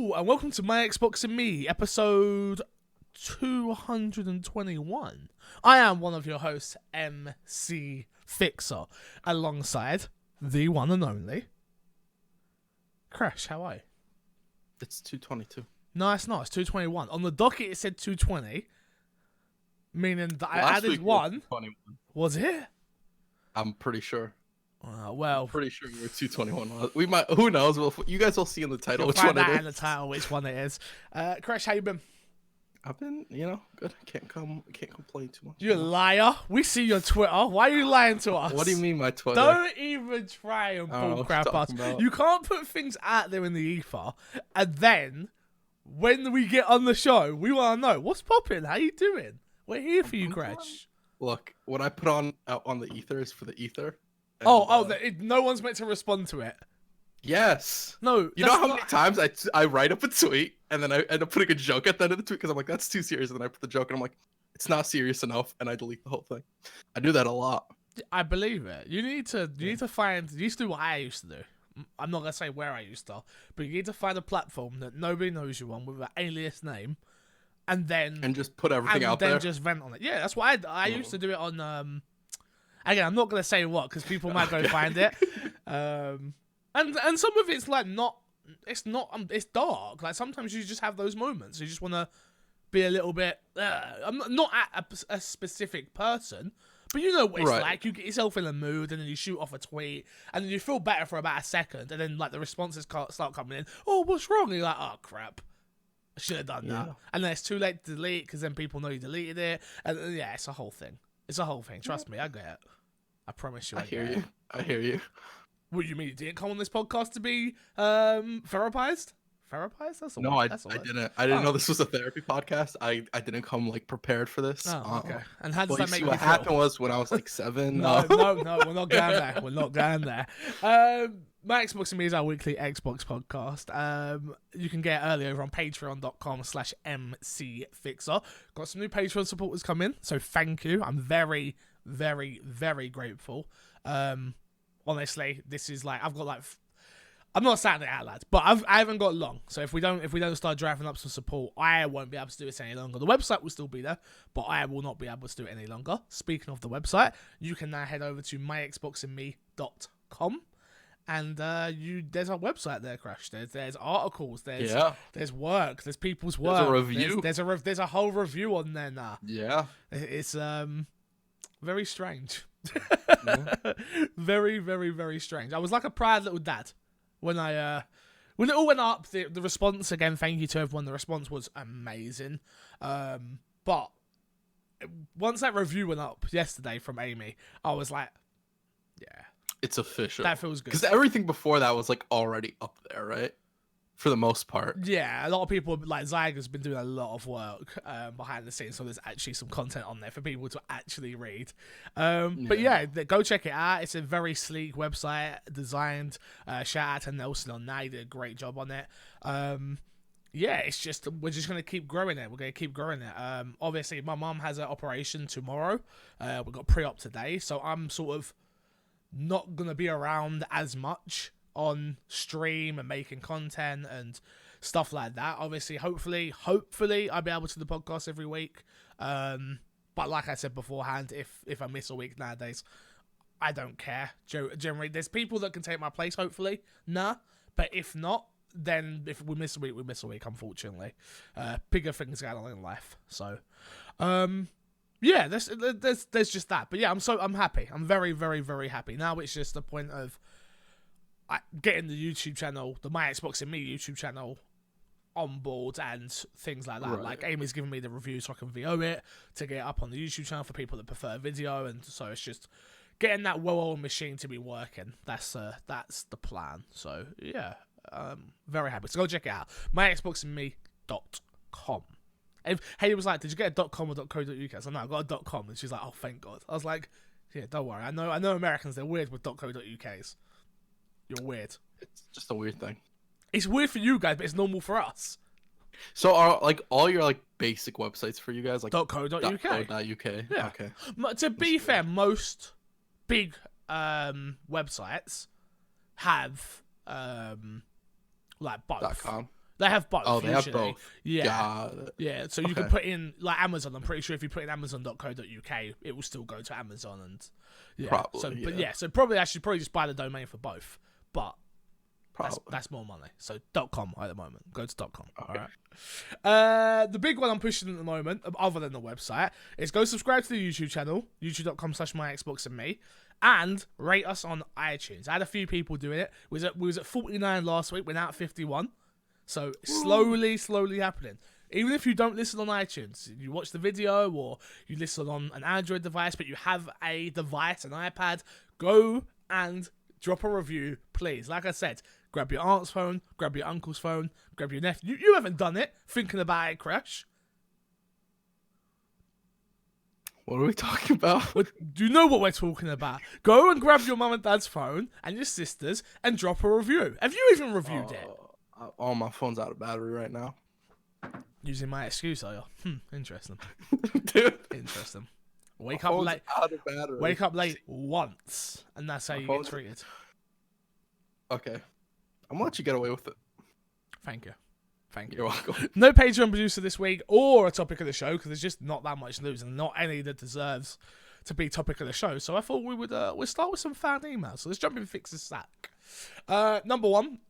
Hello and welcome to My Xbox and Me, episode 221. I am one of your hosts, MC Fixer, alongside the one and only Crash. How are you? It's 222. No, it's not. It's 221. On the docket, it said 220, meaning that I Last added week one. was 221. Was it? I'm pretty sure. Well, Pretty sure you were 221. We might. Who knows? You guys will see in the title you'll which find one it out is. in the title which one it is. Crash, how you been? I've been, good. Can't complain too much. You a liar. We see your Twitter. Why are you lying to us? What do you mean, my Twitter? Don't even try and I don't know bull what crap you're us. talking about. You can't put things out there in the ether, and then when we get on the show, we want to know what's popping. How you doing? We're here for you, Crash. Look, what I put out on the ether is for the ether. And, No one's meant to respond to it. Yes. No, You know how many times I write up a tweet and then I end up putting a joke at the end of the tweet because I'm like, that's too serious, and then I put the joke and I'm like, it's not serious enough, and I delete the whole thing. I do that a lot. I believe it. You need to find. You used to do what I used to do. I'm not gonna say where I used to, but you need to find a platform that nobody knows you on with an alias name, and just put everything out there. And then just vent on it. Yeah, that's why I used to do it on. Again, I'm not gonna say what because people might go find it. And some of it's like it's dark. Like sometimes you just have those moments. You just want to be a little bit. I'm not at a specific person, but you know what it's like. You get yourself in a mood, and then you shoot off a tweet, and then you feel better for about a second, and then like the responses start coming in. Oh, what's wrong? And you're like, oh crap, I should have done that. And then it's too late to delete because then people know you deleted it, and yeah, it's a whole thing. It's a whole thing. Trust me, I get it. I promise you. I hear you. What do you mean? You didn't come on this podcast to be therapized? Therapized? That's no, I didn't. I didn't know this was a therapy podcast. I didn't come like prepared for this. Oh, okay. And how does that make you feel? What happened was when I was like 7. No, we're not going there. We're not going there. My Xbox and Me is our weekly Xbox podcast. You can get early over on patreon.com/mcfixer. Got some new Patreon supporters come in, so thank you. I'm very, very, very grateful. Honestly, this is like I've got like I'm not saying it out loud, but I haven't got long. So if we don't start driving up some support, I won't be able to do this any longer. The website will still be there, but I will not be able to do it any longer. Speaking of the website, you can now head over to myxboxandme.com. And there's a website there, Crash. There's articles. There's work. There's people's work. There's a review. There's a whole review on there now. Yeah. It's very strange. Very, very, very strange. I was like a proud little dad when it all went up. The response, again, thank you to everyone. The response was amazing. But once that review went up yesterday from Amy, I was like, yeah, it's official. That feels good. Because everything before that was like already up there, right? For the most part. Yeah, a lot of people, like Zyga's been doing a lot of work behind the scenes, so there's actually some content on there for people to actually read. But yeah, go check it out. It's a very sleek website designed. Shout out to Nelson on that. He did a great job on it. Yeah, it's just, we're just going to keep growing it. We're going to keep growing it. Obviously, my mum has an operation tomorrow. We've got pre-op today, so I'm sort of not going to be around as much on stream and making content and stuff like that. Obviously, hopefully I'll be able to do the podcast every week. But like I said beforehand, if I miss a week nowadays, I don't care. Generally, there's people that can take my place, hopefully. But if not, then if we miss a week, we miss a week, unfortunately. Bigger things going on in life. So, yeah, there's just that. But yeah, I'm happy. I'm very, very, very happy. Now it's just the point of getting the YouTube channel, the My Xbox and Me YouTube channel, on board and things like that. Right. Like Amy's giving me the review so I can VO it to get it up on the YouTube channel for people that prefer video, and so it's just getting that well-oiled machine to be working. That's the plan. So yeah, very happy. So go check it out. myxboxandme.com. And Haley was like, "Did you get a .com or .co.uk?" I said, "No, I got a .com," and she's like, "Oh, thank God." I was like, "Yeah, don't worry. I know Americans, they're weird with .co.uk's. You're weird. It's just a weird thing. It's weird for you guys, but it's normal for us." So are like all your like basic websites for you guys like .co.uk? .uk. Yeah. Okay. To be fair, most big websites have like both. .com. They have both. Oh, they usually. have both. Yeah. Got it. Yeah, so you can put in like Amazon. I'm pretty sure if you put in Amazon.co.uk, it will still go to Amazon and Probably. So, yeah. but yeah, so probably I should probably just buy the domain for both. But that's more money. So .com at the moment. Go to .com. Okay. All right. The big one I'm pushing at the moment, other than the website, is go subscribe to the YouTube channel, youtube.com/myxboxandme, and rate us on iTunes. I had a few people doing it. We was at 49 last week. We're now at 51. So slowly happening. Even if you don't listen on iTunes, you watch the video or you listen on an Android device, but you have a device, an iPad, go and drop a review, please. Like I said, grab your aunt's phone, grab your uncle's phone, grab your nephew. You haven't done it. Thinking about it, Crash. What are we talking about? Do you know what we're talking about? Go and grab your mum and dad's phone and your sister's and drop a review. Have you even reviewed it? Oh, my phone's out of battery right now. Using my excuse, are you? Interesting. Dude. Interesting. Wake up late. Out of battery. Wake up late once, and that's how you get treated. Okay. I'm gonna let you get away with it. Thank you. You're welcome. No Patreon producer this week or a topic of the show because there's just not that much news and not any that deserves to be topic of the show. So I thought we'd start with some fan emails. So let's jump in Fixer's sack. Number one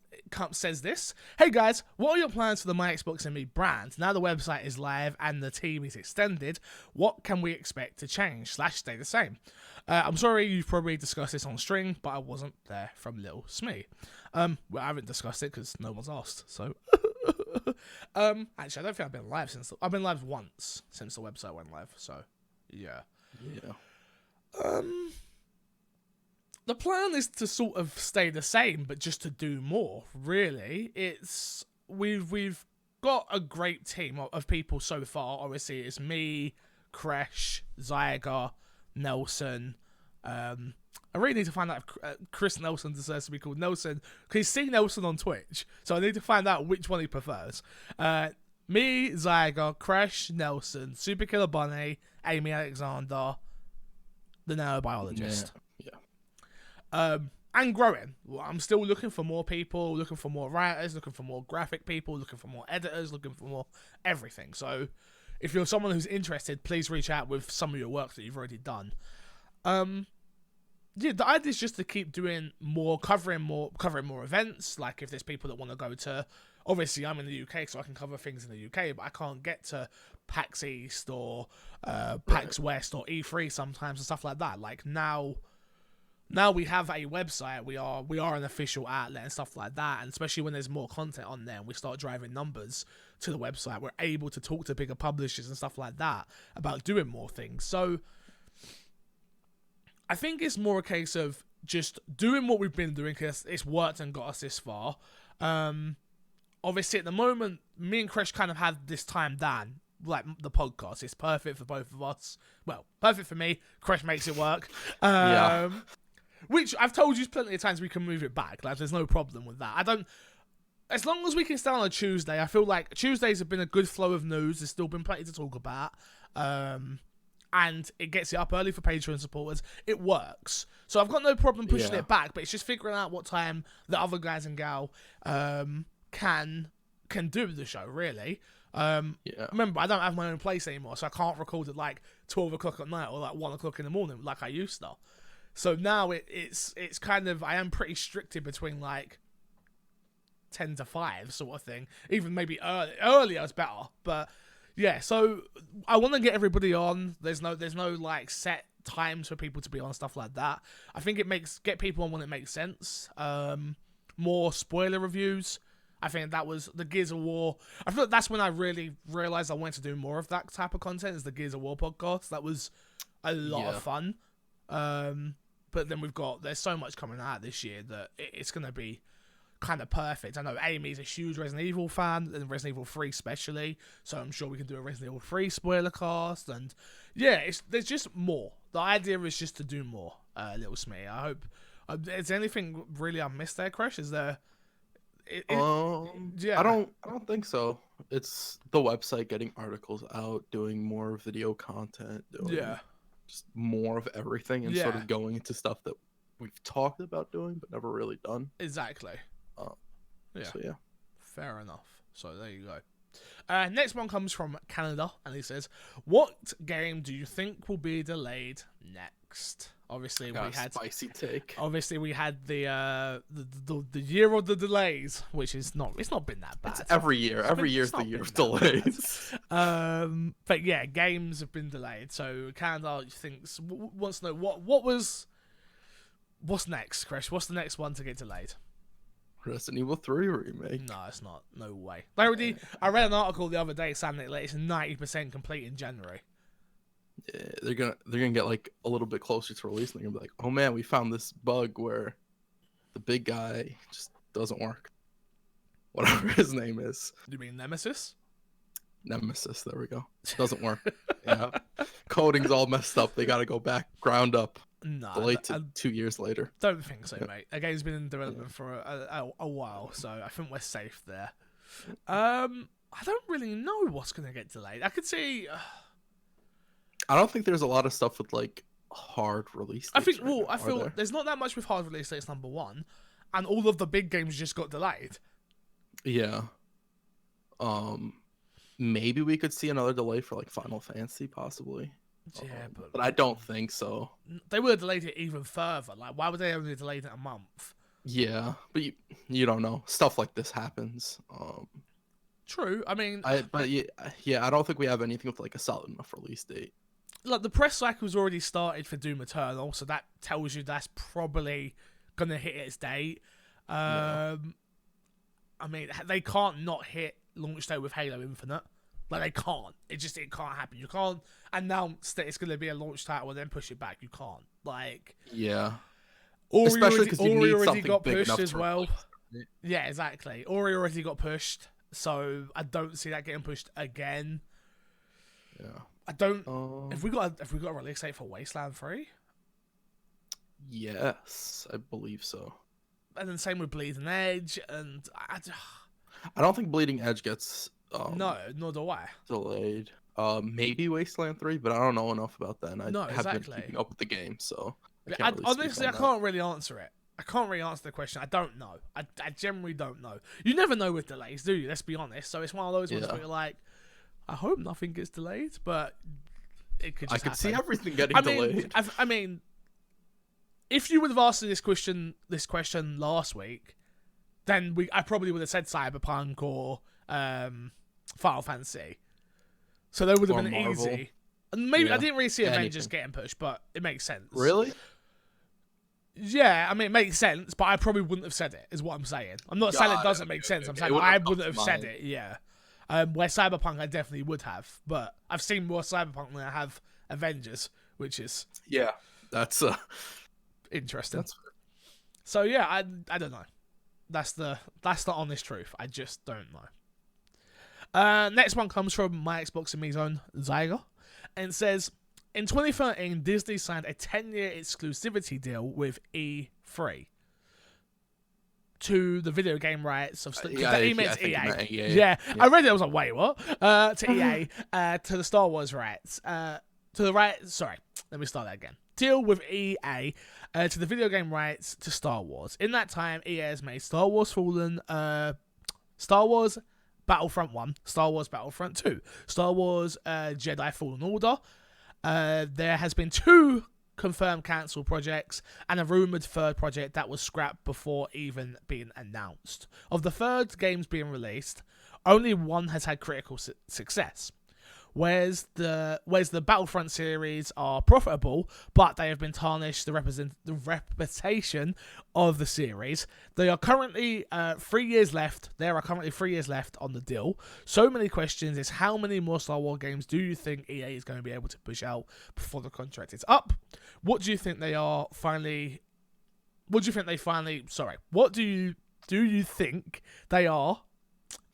says this: Hey guys, what are your plans for the My Xbox and Me brand? Now the website is live and the team is extended, what can we expect to change / stay the same? I'm sorry you've probably discussed this on stream, but I wasn't there from Little Smee. Well, I haven't discussed it because no one's asked, so actually I don't think I've been live I've been live once since the website went live, so yeah. The plan is to sort of stay the same, but just to do more. Really, it's we've got a great team of people so far. Obviously, it's me, Kresh, Zyger, Nelson. I really need to find out if Chris Nelson deserves to be called Nelson because he's seen Nelson on Twitch, so I need to find out which one he prefers. Me, Zyger, Kresh, Nelson, Super Killer Bunny, Amy Alexander, the neurobiologist. And growing. I'm still looking for more people, looking for more writers, looking for more graphic people, looking for more editors, looking for more everything. So if you're someone who's interested, please reach out with some of your work that you've already done. The idea is just to keep doing more, covering more events. Like if there's people that want to go to, obviously I'm in the UK, so I can cover things in the UK, but I can't get to PAX East or PAX West or E3 sometimes and stuff like that. Like now we have a website, we are an official outlet and stuff like that, and especially when there's more content on there and we start driving numbers to the website, we're able to talk to bigger publishers and stuff like that about doing more things. So I think it's more a case of just doing what we've been doing because it's worked and got us this far. Obviously at the moment, me and Kresh kind of have this time down, like the podcast. It's perfect for both of us. Well, perfect for me. Kresh makes it work. Which I've told you plenty of times we can move it back. Like, there's no problem with that. As long as we can stay on a Tuesday, I feel like Tuesdays have been a good flow of news. There's still been plenty to talk about. And it gets it up early for Patreon supporters. It works. So I've got no problem pushing it back, but it's just figuring out what time the other guys and gal can do the show, really. Remember, I don't have my own place anymore, so I can't record at like 12 o'clock at night or like 1 o'clock in the morning like I used to. So now it's kind of, I am pretty stricted between like 10 to 5 sort of thing. Even maybe earlier is better. But yeah, so I want to get everybody on. There's no like set times for people to be on, stuff like that. I think get people on when it makes sense. More spoiler reviews. I think that was the Gears of War. I feel like that's when I really realized I wanted to do more of that type of content, is the Gears of War podcast. That was a lot of fun. But then there's so much coming out this year that it's going to be kind of perfect. I know Amy's a huge Resident Evil fan, and Resident Evil 3 especially, so I'm sure we can do a Resident Evil 3 spoiler cast. And yeah, there's just more. The idea is just to do more, Little Smee. I hope. Is there anything really I missed there, Kresh? Is there... I don't think so. It's the website, getting articles out, doing more video content, just more of everything, and sort of going into stuff that we've talked about doing but never really done. Exactly. So yeah. Fair enough. So there you go. Next one comes from Canada, and he says, "What game do you think will be delayed next?" Obviously, we had spicy take. Obviously, we had the year of the delays, which is not. It's not been that bad. It's every year. Every year's the year of delays. But yeah, games have been delayed. So Canada wants to know what's next, Chris? What's the next one to get delayed? Resident Evil 3 remake. No, it's not. No way. I read an article the other day saying that it's 90% complete in January. Yeah, they're gonna get like a little bit closer to release, and they're gonna be like, "Oh man, we found this bug where the big guy just doesn't work." Whatever his name is. You mean Nemesis? Nemesis. There we go. Doesn't work. Yeah. Coding's all messed up. They got to go back ground up. No, delayed to 2 years later. Don't think so, mate. The game's been in development for a while, so I think we're safe there. I don't really know what's gonna get delayed. I could see. I don't think there's a lot of stuff with like hard release dates. I feel there's not that much with hard release dates. Number one, and all of the big games just got delayed. Yeah. Maybe we could see another delay for like Final Fantasy, possibly. Yeah, but I don't think so. They would have delayed it even further. Like, why would they only delay it a month? Yeah, but you don't know. Stuff like this happens. True. I mean, I don't think we have anything with like a solid enough release date. Like, the press cycle's already started for Doom Eternal, so that tells you that's probably gonna hit its date. I mean, they can't not hit launch date with Halo Infinite. Like, they can't. It can't happen. You can't announce that it's going to be a launch title and then push it back. You can't. Like, yeah. Especially because Ori already got pushed as well. Yeah, exactly. Ori already got pushed, so I don't see that getting pushed again. Yeah. I don't. Have we got a release date for Wasteland 3? Yes, I believe so. And then same with Bleeding Edge, and I don't think Bleeding Edge gets. No, nor do I. Delayed. Maybe Wasteland 3, but I don't know enough about that. And I haven't been keeping up with the game, so honestly, I can't really answer it. I can't really answer the question. I don't know. I generally don't know. You never know with delays, do you? Let's be honest. So it's one of those ones where you're like, I hope nothing gets delayed, but it could just happen. See everything getting delayed. I mean, if you would have asked me this question last week, then I probably would have said Cyberpunk or Final Fantasy. So that would have been Marvel. Easy. And maybe I didn't really see Avengers getting pushed, but it makes sense. Really? Yeah, I mean, it makes sense, but I probably wouldn't have said it, is what I'm saying. I'm not saying it doesn't make sense. I'm saying I wouldn't have said it, yeah. Where Cyberpunk, I definitely would have. But I've seen more Cyberpunk than I have Avengers, which is... Yeah, that's... interesting. That's fair. So, yeah, I don't know. That's the honest truth. I just don't know. Next one comes from my Xbox and me's own Zyger, and says, in 2013, Disney signed a 10-year exclusivity deal with E3 to the video game rights of EA. Yeah, I read it. I was like, wait, what? To EA, to the Star Wars rights. Sorry, let me start that again. Deal with EA to the video game rights to Star Wars. In that time, EA has made Star Wars Fallen, Star Wars Battlefront 1, Star Wars Battlefront 2, Star Wars Jedi Fallen Order. There has been 2 confirmed cancelled projects and a rumoured third project that was scrapped before even being announced. Of the third games being released, only one has had critical success. Whereas the Battlefront series are profitable, but they have been tarnished the reputation of the series. They are currently 3 years left. There are currently 3 years left on the deal. So many questions is how many more Star Wars games do you think EA is going to be able to push out before the contract is up? What do you think they are finally? What do you think they finally? Sorry. What do you think they are?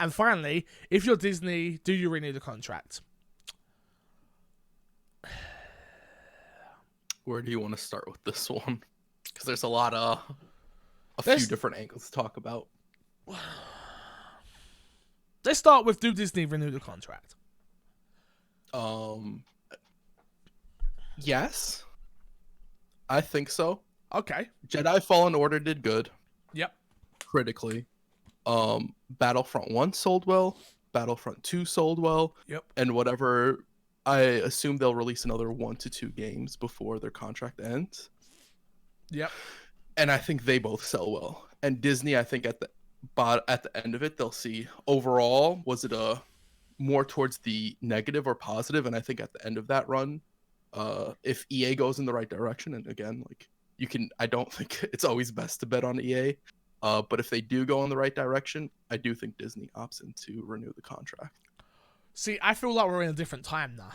And finally, if you're Disney, do you renew the contract? Where do you want to start with this one? Because there's a few different angles to talk about. Let's start with, do Disney renew the contract? Yes. I think so. Okay. Jedi Fallen Order did good. Yep. Critically. Battlefront 1 sold well, Battlefront 2 sold well, Yep. and whatever, I assume they'll release another 1 to 2 games before their contract ends. Yep. And I think they both sell well. And Disney, I think at the end of it, they'll see overall, was it a more towards the negative or positive? And I think at the end of that run, if EA goes in the right direction, and again, like I don't think it's always best to bet on EA, but if they do go in the right direction, I do think Disney opts in to renew the contract. See, I feel like we're in a different time now,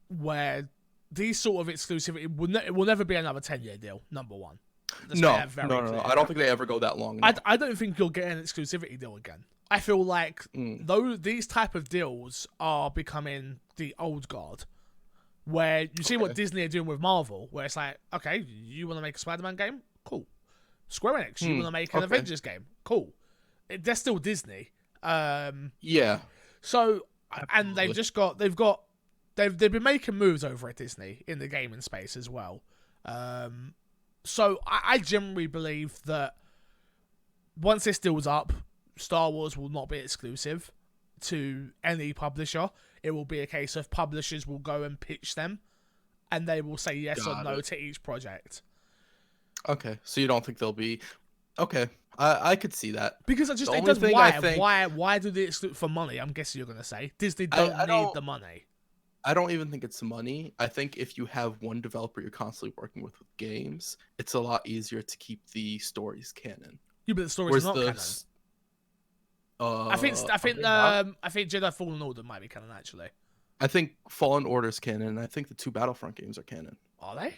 where these sort of exclusivity will never be another 10-year deal. Number one. No. I don't think they ever go that long. No. I don't think you'll get an exclusivity deal again. I feel like though these type of deals are becoming the old guard, where you see what Disney are doing with Marvel, where it's like, okay, you want to make a Spider-Man game? Cool. Square Enix, you want to make an Avengers game? Cool. They're still Disney. Yeah. So, and they've been making moves over at Disney in the gaming space as well. So I generally believe that once this deal's up, Star Wars will not be exclusive to any publisher. It will be a case of publishers will go and pitch them, and they will say yes or no to each project. Okay, so you don't think they'll be... Okay, I could see that. Because it does. Why do they exclude for money? I'm guessing you're going to say Disney don't need the money. I don't even think it's money. I think if you have one developer you're constantly working with games, it's a lot easier to keep the stories canon. Yeah, but the stories are not canon. I think Jedi Fallen Order might be canon, actually. I think Fallen Order's canon, and I think the 2 Battlefront games are canon. Are they?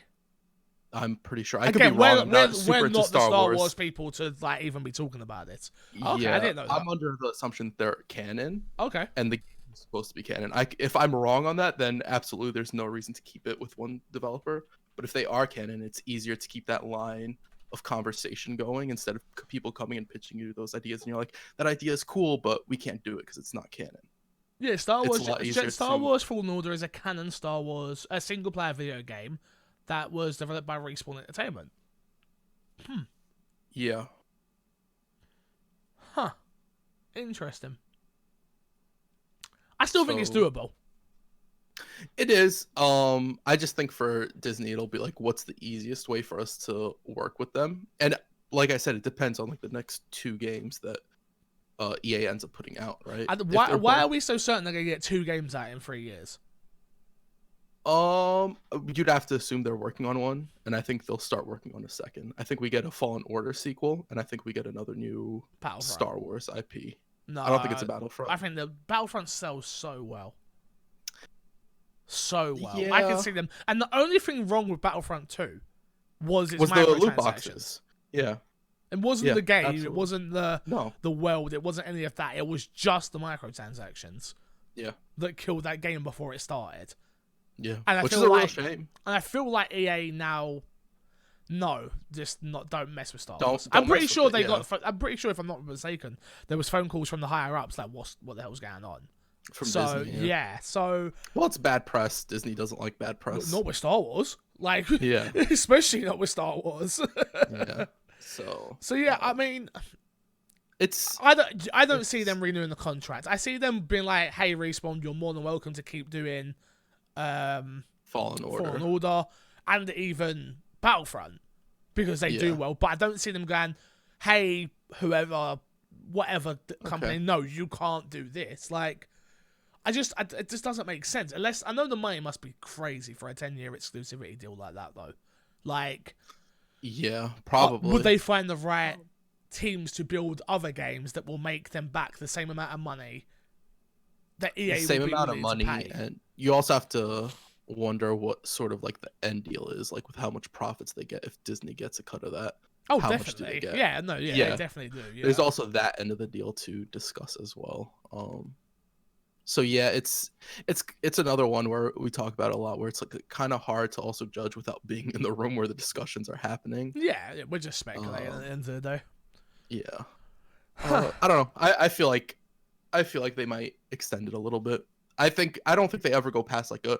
I'm pretty sure. I could be wrong. We're not the Star Wars people to like even be talking about it. Okay, yeah, I didn't know that. I'm under the assumption that they're canon. Okay. And the game is supposed to be canon. If I'm wrong on that, then absolutely there's no reason to keep it with one developer. But if they are canon, it's easier to keep that line of conversation going instead of people coming and pitching you those ideas, and you're like, that idea is cool, but we can't do it because it's not canon. Yeah, Star Wars Fallen Order is a canon a single player video game that was developed by Respawn Entertainment. Yeah. Huh. Interesting. I still think it's doable. It is. I just think for Disney, it'll be like, what's the easiest way for us to work with them? And like I said, it depends on like the next 2 games that EA ends up putting out, right? Why are we so certain they're gonna get 2 games out in 3 years? You'd have to assume they're working on one, and I think they'll start working on a second. I think we get a Fallen Order sequel, and I think we get another new Star Wars IP. No, I don't think it's a Battlefront. I think the Battlefront sells so well. Yeah. I can see them. And the only thing wrong with Battlefront 2 was its the loot boxes. Yeah. It wasn't the game. Absolutely. It wasn't the world. It wasn't any of that. It was just the microtransactions. Yeah. That killed that game before it started. Yeah. And Which is a real shame. And I feel like EA now, don't mess with Star Wars. I'm pretty sure I'm pretty sure, if I'm not mistaken, there was phone calls from the higher ups like, what the hell's going on? From Disney, well, it's bad press. Disney doesn't like bad press. Not with Star Wars, especially not with Star Wars. Yeah. So yeah, I mean, I don't see them renewing the contract. I see them being like, "Hey, Respawn, you're more than welcome to keep doing Fallen Order, and even Battlefront because they do well." But I don't see them going, "Hey, whatever company, no, you can't do this." Like, it just doesn't make sense. Unless I know the money must be crazy for a 10-year exclusivity deal like that, though. Like, yeah, probably. Would they find the right teams to build other games that will make them back the same amount of money that EA the same would be amount of money, to pay? and you also have to wonder what sort of like the end deal is, like with how much profits they get if Disney gets a cut of that. Oh, how definitely. Much do they get? Yeah, no, yeah, they definitely do. Yeah. There's also that end of the deal to discuss as well. So yeah, it's another one where we talk about it a lot, where it's like kind of hard to also judge without being in the room where the discussions are happening. Yeah, we're just speculating at the end of the day. Yeah, I don't know. I feel like they might extend it a little bit. I don't think they ever go past like a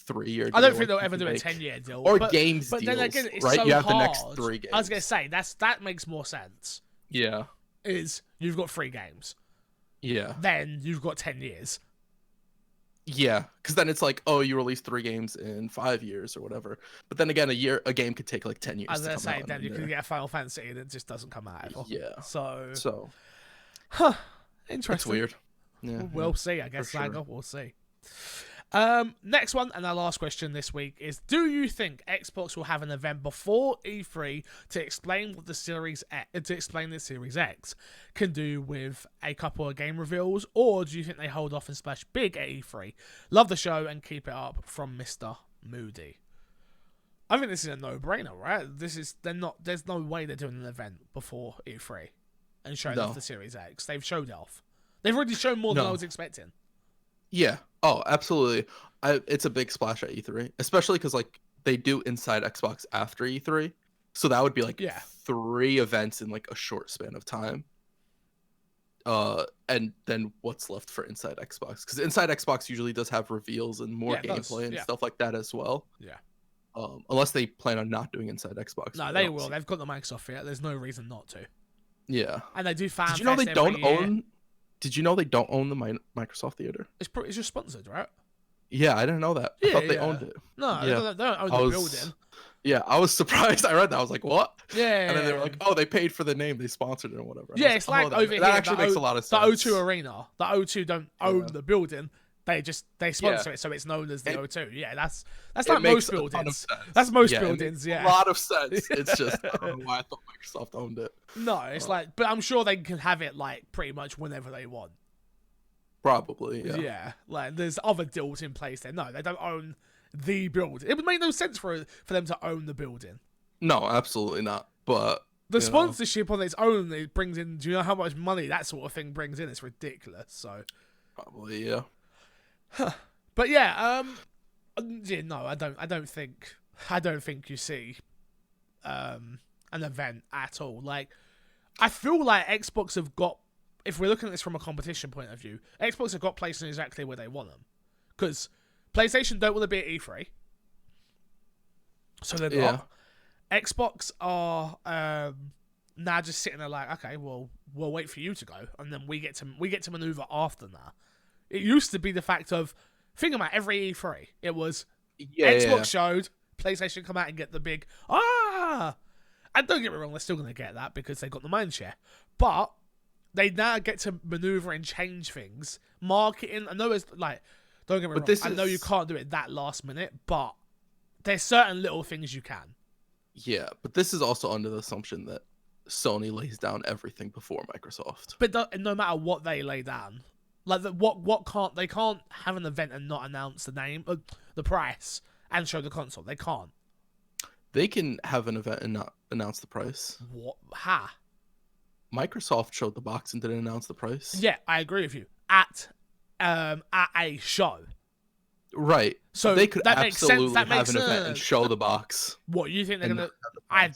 3-year deal. I don't think they'll ever do a 10-year deal. Or games deals, then again, it's right? so You have hard. the next 3 games. I was going to say, that makes more sense. Yeah. is you've got 3 games. Yeah. Then you've got 10 years. Yeah, because then it's like, oh, you release 3 games in 5 years or whatever. But then again, a game could take like 10 years. As to I come say, out then you can get a Final Fantasy that just doesn't come out ever. Yeah. So, interesting. It's weird. Yeah, we'll see. I guess, sure. we'll see. Next one, and our last question this week is: do you think Xbox will have an event before E3 to explain what the Series X can do with a couple of game reveals, or do you think they hold off and splash big at E3? Love the show and keep it up, from Mr. Moody. I think this is a no-brainer, right? There's no way they're doing an event before E3 and showing off the Series X. They've showed off. They've already shown more than I was expecting. Yeah. Oh, absolutely. It's a big splash at E3, especially because like they do Inside Xbox after E3, so that would be like 3 events in like a short span of time. And then what's left for Inside Xbox? Because Inside Xbox usually does have reveals and more gameplay and stuff like that as well. Yeah. Unless they plan on not doing Inside Xbox. No, they will. They've got the Microsoft here. There's no reason not to. Yeah. And they do fan. Did you know they don't own? Did you know they don't own the Microsoft Theater? It's just sponsored, right? Yeah, I didn't know that. I thought they owned it. No, they don't own the building. Yeah, I was surprised. I read that. I was like, what? Yeah. And then they were like, oh, they paid for the name. They sponsored it or whatever. Yeah, it's like over here. That actually makes a lot of sense. The O2 Arena. The O2 don't own the building. They sponsor it, so it's known as the O2. Yeah, that's like most buildings. That's most buildings. Yeah, a lot of sense. It's just I don't know why I thought Microsoft owned it. No, it's like, but I'm sure they can have it like pretty much whenever they want. Probably, yeah. Yeah, like there's other deals in place there. No, they don't own the building. It would make no sense for them to own the building. No, absolutely not. But the sponsorship on its own, it brings in. Do you know how much money that sort of thing brings in? It's ridiculous. So probably, yeah. But yeah, no, I don't think you see an event at all. Like, I feel like Xbox have got, if we're looking at this from a competition point of view, Xbox have got placed in exactly where they want them. Because PlayStation don't want to be at E3, so they're not. Xbox are now just sitting there like, okay, well, we'll wait for you to go, and then we get to maneuver after that. It used to be the fact of, think about every E3. It was Xbox showed, PlayStation come out and get the big, And don't get me wrong, they're still going to get that because they got the mindshare. But they now get to maneuver and change things. Marketing, I know it's like, don't get me wrong, I know you can't do it that last minute, but there's certain little things you can. Yeah, but this is also under the assumption that Sony lays down everything before Microsoft. But no matter what they lay down, like they can't have an event and not announce the name, the price, and show the console. They can't. They can have an event and not announce the price. What? Ha. Microsoft showed the box and didn't announce the price. Yeah, I agree with you. At a show. Right. So they could absolutely have an sense. event and show the box. What, you think they're gonna? I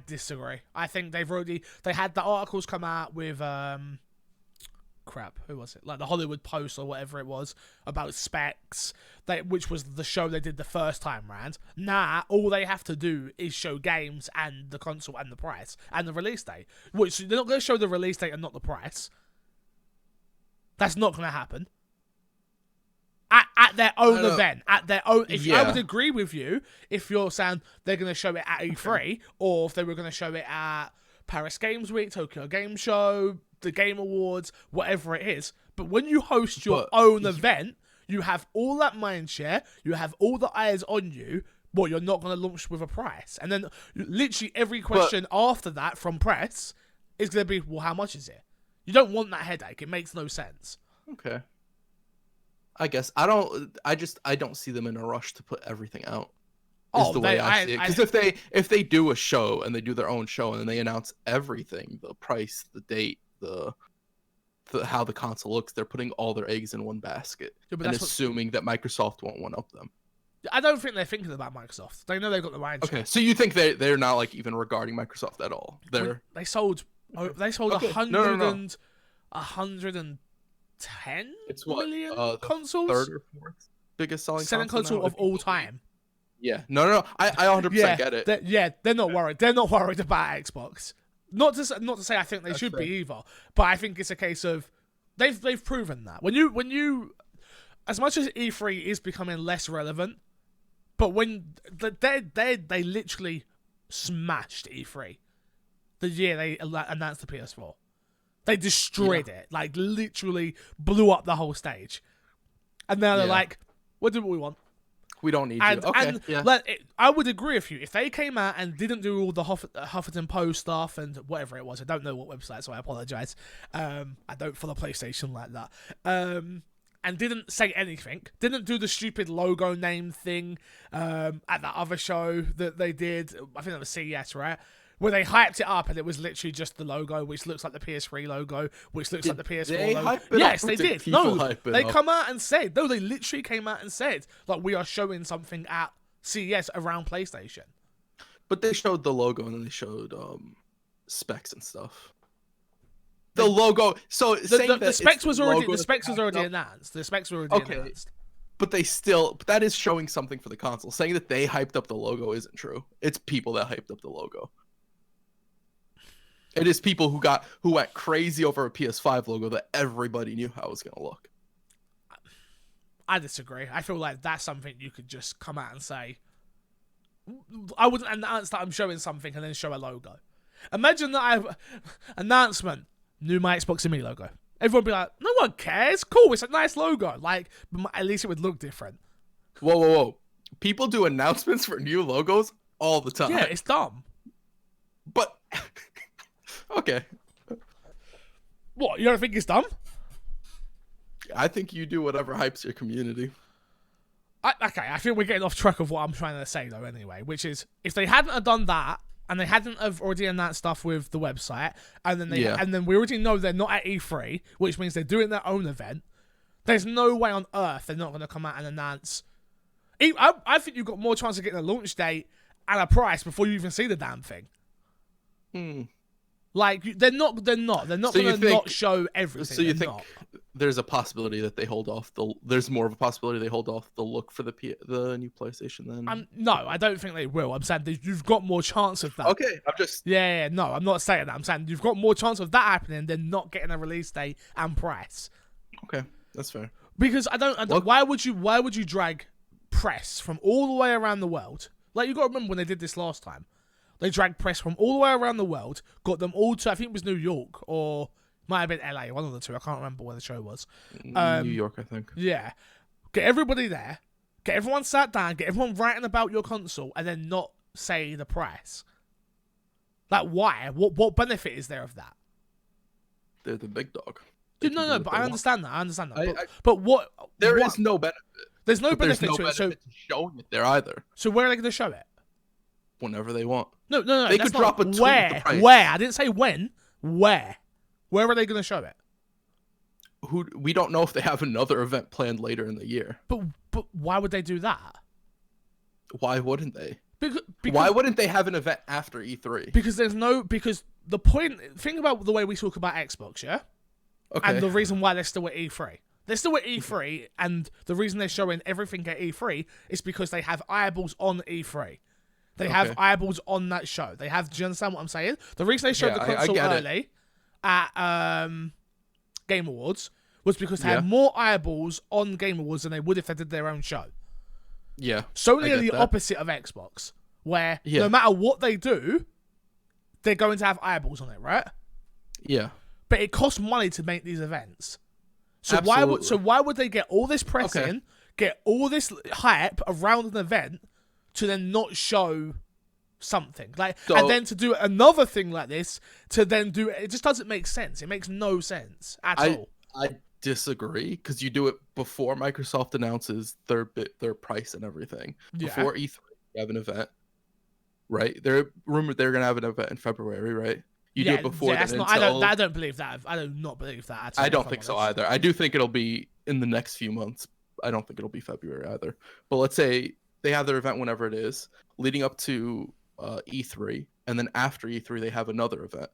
disagree. I think they had the articles come out with who was it? Like the Hollywood Post or whatever it was about specs. Which was the show they did the first time round. Now all they have to do is show games and the console and the price and the release date. Which they're not going to show the release date and not the price. That's not going to happen. At their own event, at their own. I would agree with you if you're saying they're going to show it at E3, or if they were going to show it at Paris Games Week, Tokyo Game Show, the Game Awards, whatever it is. But when you host your own event, you have all that mindshare, you have all the eyes on you. Well, you're not going to launch with a price, and then literally every question after that from press is going to be, well, how much is it? You don't want that headache. It makes no sense. Okay. I guess I don't see them in a rush to put everything out. Is the way I see it. Because if they do a show and they do their own show and then they announce everything, the price, the date, the how the console looks, they're putting all their eggs in one basket and assuming that Microsoft won't one up them. I don't think they're thinking about Microsoft. They know they've got the right. Okay, so you think they're not like even regarding Microsoft at all? They sold 110 million consoles. Third or fourth biggest selling console of all time. Yeah, no, I 100% get it. They're not worried. They're not worried about Xbox. Not to say I think they should be either, but I think it's a case of they've proven that when you as much as E3 is becoming less relevant, but when they literally smashed E3 the year they announced the PS4. They destroyed it, like literally blew up the whole stage. And now they're like, we'll do what we want. We don't need you. Okay, I would agree with you. If they came out and didn't do all the Huffington Post stuff and whatever it was, I don't know what website, so I apologise. I don't follow PlayStation like that. And didn't say anything, didn't do the stupid logo name thing at that other show that they did. I think that was CES, right? Where they hyped it up and it was literally just the logo, which looks like the PS3 logo, which looks like the PS4 logo. Yes, they did. No, they come out and said, no, they literally came out and said, like, we are showing something at CES around PlayStation. But they showed the logo and then they showed specs and stuff. The logo. So the specs was already announced. The specs were already announced. But that is showing something for the console. Saying that they hyped up the logo isn't true. It's people that hyped up the logo. It is people who went crazy over a PS5 logo that everybody knew how it was gonna look. I disagree. I feel like that's something you could just come out and say. I wouldn't announce that I'm showing something and then show a logo. Imagine that I've announcement, new my Xbox and Me logo. Everyone would be like, no one cares. Cool, it's a nice logo. Like, at least it would look different. Whoa. People do announcements for new logos all the time. Yeah, it's dumb. But okay. What, you don't think it's dumb? I think you do whatever hypes your community. I think we're getting off track of what I'm trying to say, though, anyway, which is, if they hadn't have done that, and they hadn't have already announced stuff with the website, and then we already know they're not at E3, which means they're doing their own event, there's no way on earth they're not going to come out and announce. I think you've got more chance of getting a launch date and a price before you even see the damn thing. Like, they're not going to not show everything. So you think there's a possibility that they hold off there's more of a possibility they hold off the look for the new PlayStation then? No, I don't think they will. I'm saying you've got more chance of that. Okay, I'm just... Yeah, no, I'm not saying that. I'm saying you've got more chance of that happening than not getting a release date and price. Okay, that's fair. Because I don't why would you drag press from all the way around the world? Like, you got to remember when they did this last time. They dragged press from all the way around the world, got them all to, I think it was New York, or might have been LA, one of the two. I can't remember where the show was. New York, I think. Yeah. Get everybody there, get everyone sat down, get everyone writing about your console, and then not say the price. Like, why? What benefit is there of that? They're the big dog. No, but I understand that. But what? There is no benefit. There's no benefit to it. So showing it there either. So where are they going to show it? Whenever they want. No. They could drop a tweet. Where? Where? I didn't say when. Where? Where are they going to show it? We don't know if they have another event planned later in the year. But why would they do that? Why wouldn't they? Because why wouldn't they have an event after E3? Because the point. Think about the way we talk about Xbox, yeah. Okay. And the reason why they're still at E3. They're still at E3, and the reason they're showing everything at E3 is because they have eyeballs on E3. They have eyeballs on that show. Do you understand what I'm saying? The reason they showed the console early at Game Awards was because they had more eyeballs on Game Awards than they would if they did their own show. Yeah. Sony are the opposite of Xbox, where no matter what they do, they're going to have eyeballs on it, right? Yeah. But it costs money to make these events. So Absolutely. why would they get all this press in, get all this hype around an event, to then not show something and then to do another thing like this to then do it just doesn't make sense. It makes no sense at all. I disagree, because you do it before Microsoft announces their price and everything. Before E3, you have an event, right? They're rumored they're gonna have an event in February, right? You do it before. Yeah, I don't believe that. I do not believe that at all. I don't think so either. I do think it'll be in the next few months. I don't think it'll be February either. But let's say they have their event whenever it is, leading up to E3, and then after E3 they have another event.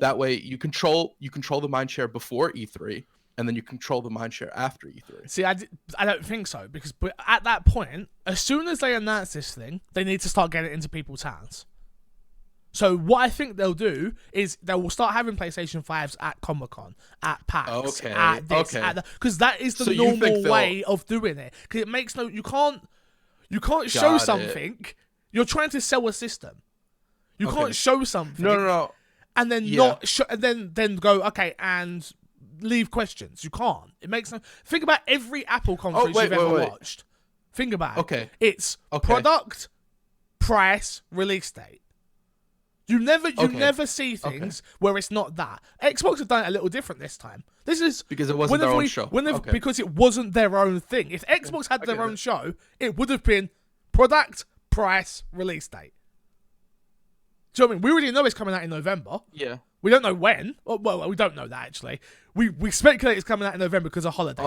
That way you control the mindshare before E3, and then you control the mindshare after E3. See, I don't think so, because at that point, as soon as they announce this thing, they need to start getting it into people's hands. So what I think they'll do is they will start having PlayStation 5s at Comic-Con, at PAX, at this, at that, because that is the normal way of doing it. Because it makes you can't show something. You're trying to sell a system. You can't show something. No. And then and then go and leave questions. You can't. It makes no. Think about every Apple conference you've ever watched. Think about it. Okay. It's product, price, release date. You never see things where it's not that. Xbox have done it a little different this time. This is because it wasn't their own show. Because it wasn't their own thing. If Xbox had their own show, it would have been product, price, release date. Do you know what I mean? We already know it's coming out in November. Yeah. We don't know when. Well, we don't know that actually. We speculate it's coming out in November because of holiday.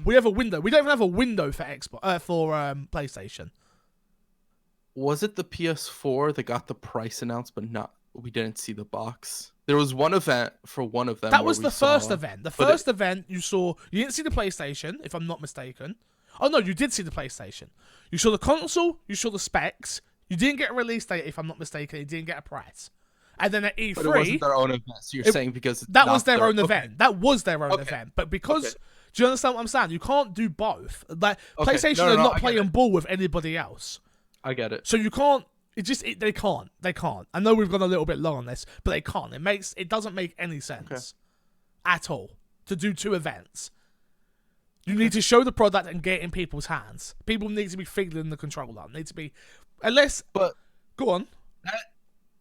We have a window. We don't even have a window for PlayStation. Was it the PS4 that got the price announced, but we didn't see the box? There was one event for one of them. That was the first event. The first event you didn't see the PlayStation, if I'm not mistaken. Oh no, you did see the PlayStation. You saw the console, you saw the specs. You didn't get a release date, if I'm not mistaken. You didn't get a price. And then at E3... But it wasn't their own event, so you're saying because... That was their own event. That was their own event. But because... Do you understand what I'm saying? You can't do both. Like, PlayStation are not playing ball with anybody else. I get it. So you can't... They can't. They can't. I know we've gone a little bit long on this, but they can't. It doesn't make any sense at all to do two events. You need to show the product and get it in people's hands. People need to be feeling the controller. Need to be... But go on.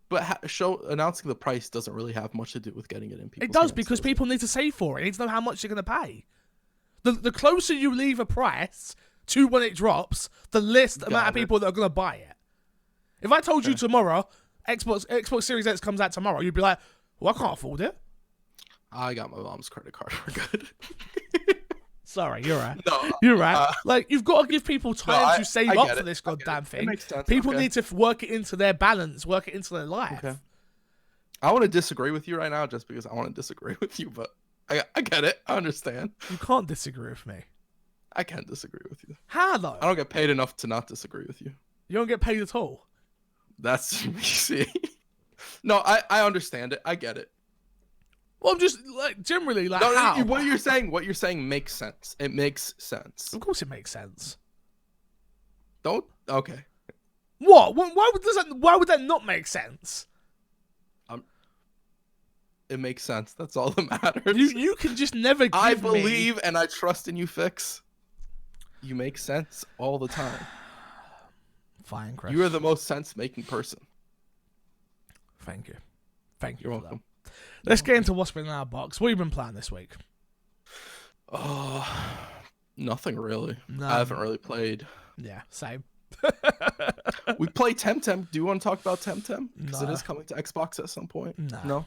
Announcing the price doesn't really have much to do with getting it in people's hands. It does, because people need to save for it. They need to know how much they're going to pay. The closer you leave a price to when it drops, the less amount of people that are going to buy it. If I told you tomorrow, Xbox Series X comes out tomorrow, you'd be like, well, I can't afford it. I got my mom's credit card. We're good. Sorry, you're right. No, you're right. You've got to give people time to save up for this goddamn thing. It makes sense. People need to work it into their balance, work it into their life. Okay. I want to disagree with you right now just because I want to disagree with you, but I get it. I understand. You can't disagree with me. I can't disagree with you. How, though? I don't get paid enough to not disagree with you. You don't get paid at all? That's see. No, I understand it. I get it. Well, I'm just generally how? What you're saying makes sense. It makes sense. Of course, it makes sense. Okay. What? Why would that not make sense? It makes sense. That's all that matters. You can just never. I believe and I trust in you, Fix. You make sense all the time. Fine, Chris. You are the most sense-making person. Thank you. You're welcome. Let's get into what's been in our box. What have you been playing this week? Oh, nothing really. No. I haven't really played. Yeah, same. We play Temtem. Do you want to talk about Temtem? Because No. it is coming to Xbox at some point. No.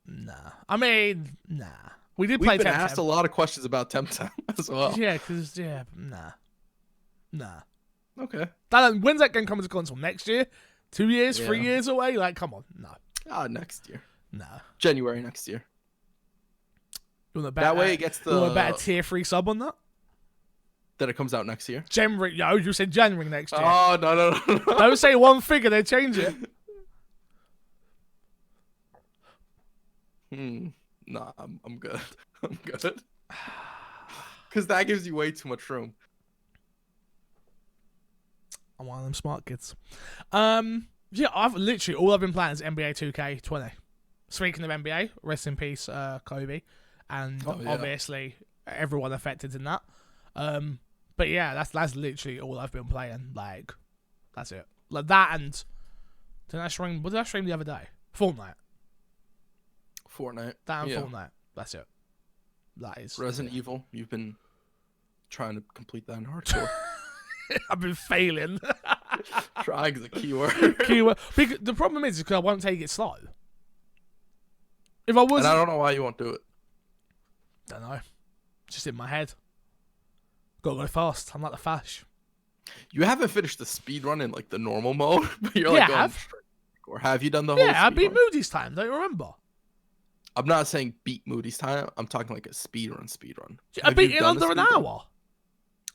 Nah. I mean, nah. We did play Temtem. We've been asked a lot of questions about Temtem as well. Yeah, because, nah. Okay. When's that game coming to console? Next year? 2 years? 3 years away? Come on. No. Next year. No. January next year. You want that way it gets the... You want a better tier 3 sub on that? That it comes out next year? January. No, you said January next year. Oh, no. Don't say one figure, they change it. Nah, I'm good. I'm good. Because that gives you way too much room. I'm one of them smart kids. Yeah, I've literally all I've been playing is NBA 2K20. Speaking of NBA, rest in peace, Kobe, and obviously everyone affected in that. But yeah, that's literally all I've been playing. That's it. Like that, and what did I stream the other day? Fortnite. That and Fortnite. That's it. That is Resident Evil. You've been trying to complete that in hardcore. I've been failing. Trying is a keyword. Because the problem is because I won't take it slow. If I was, and I don't know why you won't do it. Don't know. Just in my head. Gotta go fast. I'm like the Flash. You haven't finished the speed run in the normal mode, but you're going straight. Or have you done the whole? Yeah, I beat Moody's time. Don't you remember? I'm not saying beat Moody's time. I'm talking like a speed run. I beat it under an hour.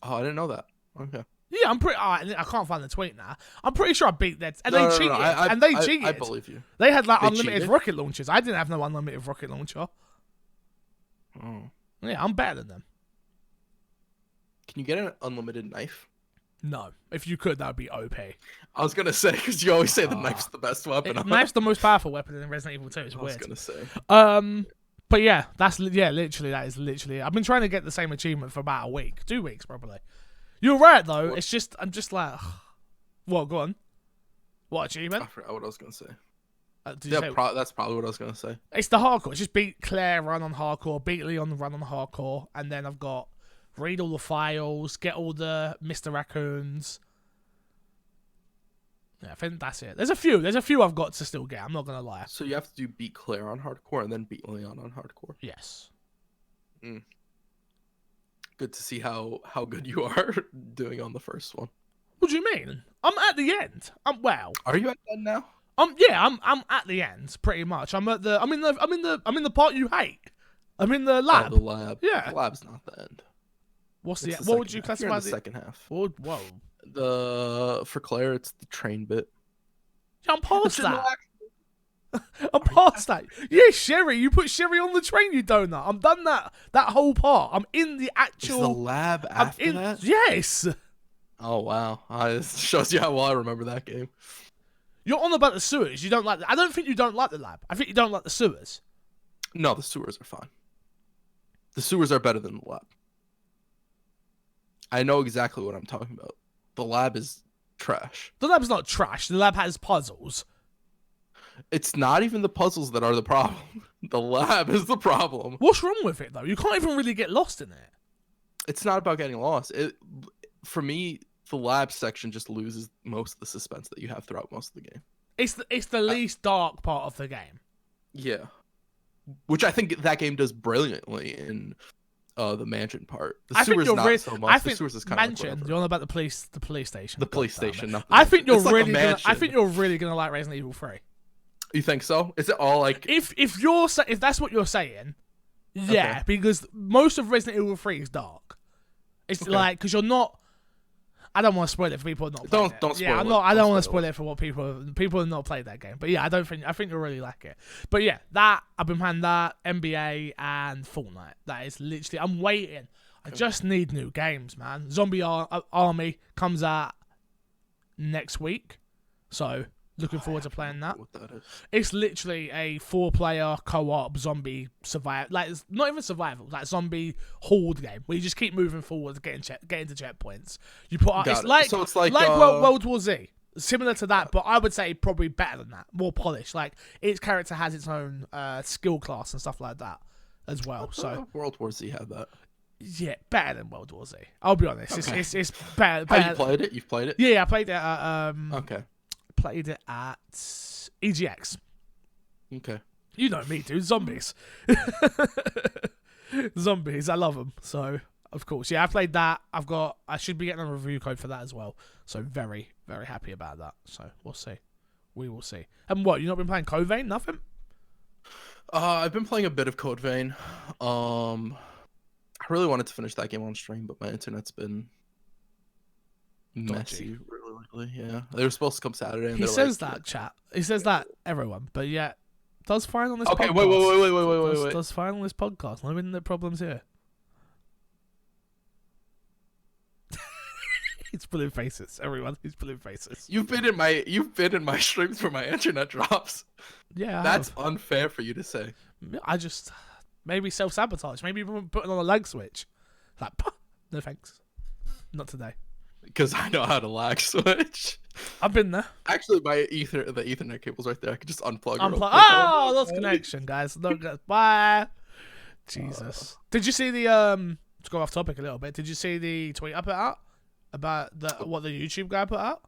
Oh, I didn't know that. Okay. Yeah, I'm pretty. I can't find the tweet now. I'm pretty sure I beat that, and No, they cheated. And they cheated. I believe you. They had like They unlimited cheated? rocket launchers. I didn't have no unlimited rocket launcher. Oh. Yeah, I'm better than them. Can you get an unlimited knife? No, if you could, that would be OP. I was gonna say, because you always say the knife's the best weapon. Knife's the most powerful weapon in Resident Evil 2. It's I was weird. gonna say. But yeah, literally, that is literally. I've been trying to get the same achievement for about a week, 2 weeks probably. You're right though. It's just I'm just like, what? Go on. What achievement? I forgot what I was gonna say. Yeah, That's probably what I was gonna say. it's the hardcore. It's just beat Claire, run on hardcore, beat Leon, run on hardcore, and then I've got read all the files, get all the Mr. Raccoons. Yeah, I think that's it. There's a few I've got to still get. I'm not gonna lie. So you have to do beat Claire on hardcore and then beat Leon on hardcore. Yes. Good to see how good you are doing on the first one. What do you mean? I'm at the end. Are you at the end now? I'm at the end pretty much. I'm in the part you hate. I'm in the lab. Oh, the lab. Yeah. The lab's not the end. What would you You're classify in the second half? Whoa. For Claire, it's the train bit. Yeah, I'm past that. I'm past that. Yeah, Sherry. You put Sherry on the train, you donut. I'm done that whole part. I'm in the actual. Is the lab after that? Yes. Oh wow! This shows you how well I remember that game. You're on about the sewers. You don't like. I don't think you don't like the lab. I think you don't like the sewers. No, the sewers are fine. The sewers are better than the lab. I know exactly what I'm talking about. The lab is trash. The lab's not trash. The lab has puzzles. It's not even the puzzles that are the problem. The lab is the problem. What's wrong with it though? You can't even really get lost in it. It's not about getting lost. For me, the lab section just loses most of the suspense that you have throughout most of the game. It's the least dark part of the game. Yeah. Which I think that game does brilliantly in the mansion part. The sewers not so much. The sewers is kind mansion. of like you're on about the police station. The police station. Not I think you're like really gonna like Resident Evil 3. You think so? Is it all like if that's what you're saying, yeah, okay. because most of Resident Evil 3 is dark. It's okay. like because you're not. I don't want to spoil it for people who have not played it. Don't spoil yeah, it. I don't want to spoil it for what people who have not played that game. But yeah, I think you'll really like it. But yeah, I've been playing that, NBA and Fortnite. That is literally I'm waiting. I just need new games, man. Zombie Army comes out next week. So looking forward to playing that. What that is. It's literally a 4-player co-op zombie survival, like it's not even survival, like zombie horde game where you just keep moving forward, getting to checkpoints. You put it's like World War Z, similar to that, but I would say probably better than that, more polished. Like each character has its own skill class and stuff like that as well. So World War Z had that. Yeah, better than World War Z. I'll be honest. Okay. It's better. Have you played it? You've played it? Yeah, I played it. Okay. Played it at EGX. Okay. You know me, dude. Zombies. Zombies. I love them. So, of course. Yeah, I played that. I should be getting a review code for that as well. So, very, very happy about that. So, we'll see. We will see. And what? You not been playing Code Vein? Nothing? I've been playing a bit of Code Vein. I really wanted to finish that game on stream, but my internet's been messy, really lately. Yeah, they were supposed to come Saturday. And he says like, that, chat. He says that, everyone, but yeah, does fine on this. Okay, podcast. wait. Does fine on this podcast. No internet problems here. He's pulling faces, everyone. He's pulling faces. You've been in my streams for my internet drops. Yeah, that's unfair for you to say. I just maybe self-sabotage. Maybe you've putting on a lag switch. Like, no thanks, not today. Because I know how to lag switch. I've been there. Actually, the Ethernet cable's right there. I could just unplug. Oh, lost connection, guys. No, bye. Jesus. Did you see the to go off topic a little bit? Did you see the tweet I put out about what the YouTube guy put out?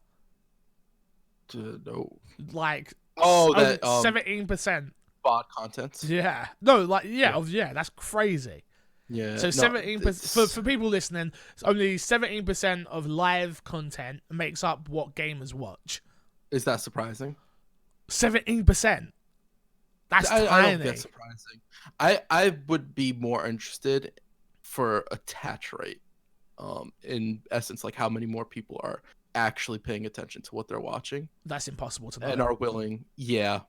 No. Like 17% bot content. Yeah. No. Like yeah. That's crazy. Yeah. So 17% for people listening, only 17% of live content makes up what gamers watch. Is that surprising? 17%. That's tiny. I don't get surprising. I would be more interested for attach rate in essence, like how many more people are actually paying attention to what they're watching. That's impossible to know. And are willing. Yeah.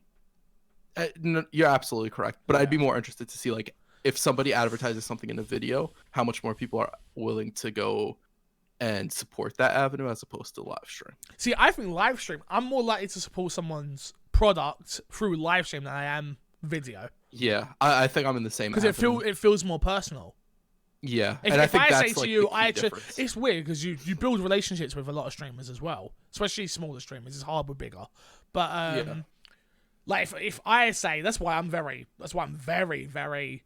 No, you're absolutely correct. But I'd be more interested to see, like, if somebody advertises something in a video, how much more people are willing to go and support that avenue as opposed to live stream. See, I think live stream, I'm more likely to support someone's product through live stream than I am video. Yeah, I think I'm in the same. Because it feels more personal. Yeah, and I think that's say to like you, it's weird because you build relationships with a lot of streamers as well, especially smaller streamers. It's hard with bigger, but like if I say that's why I'm very very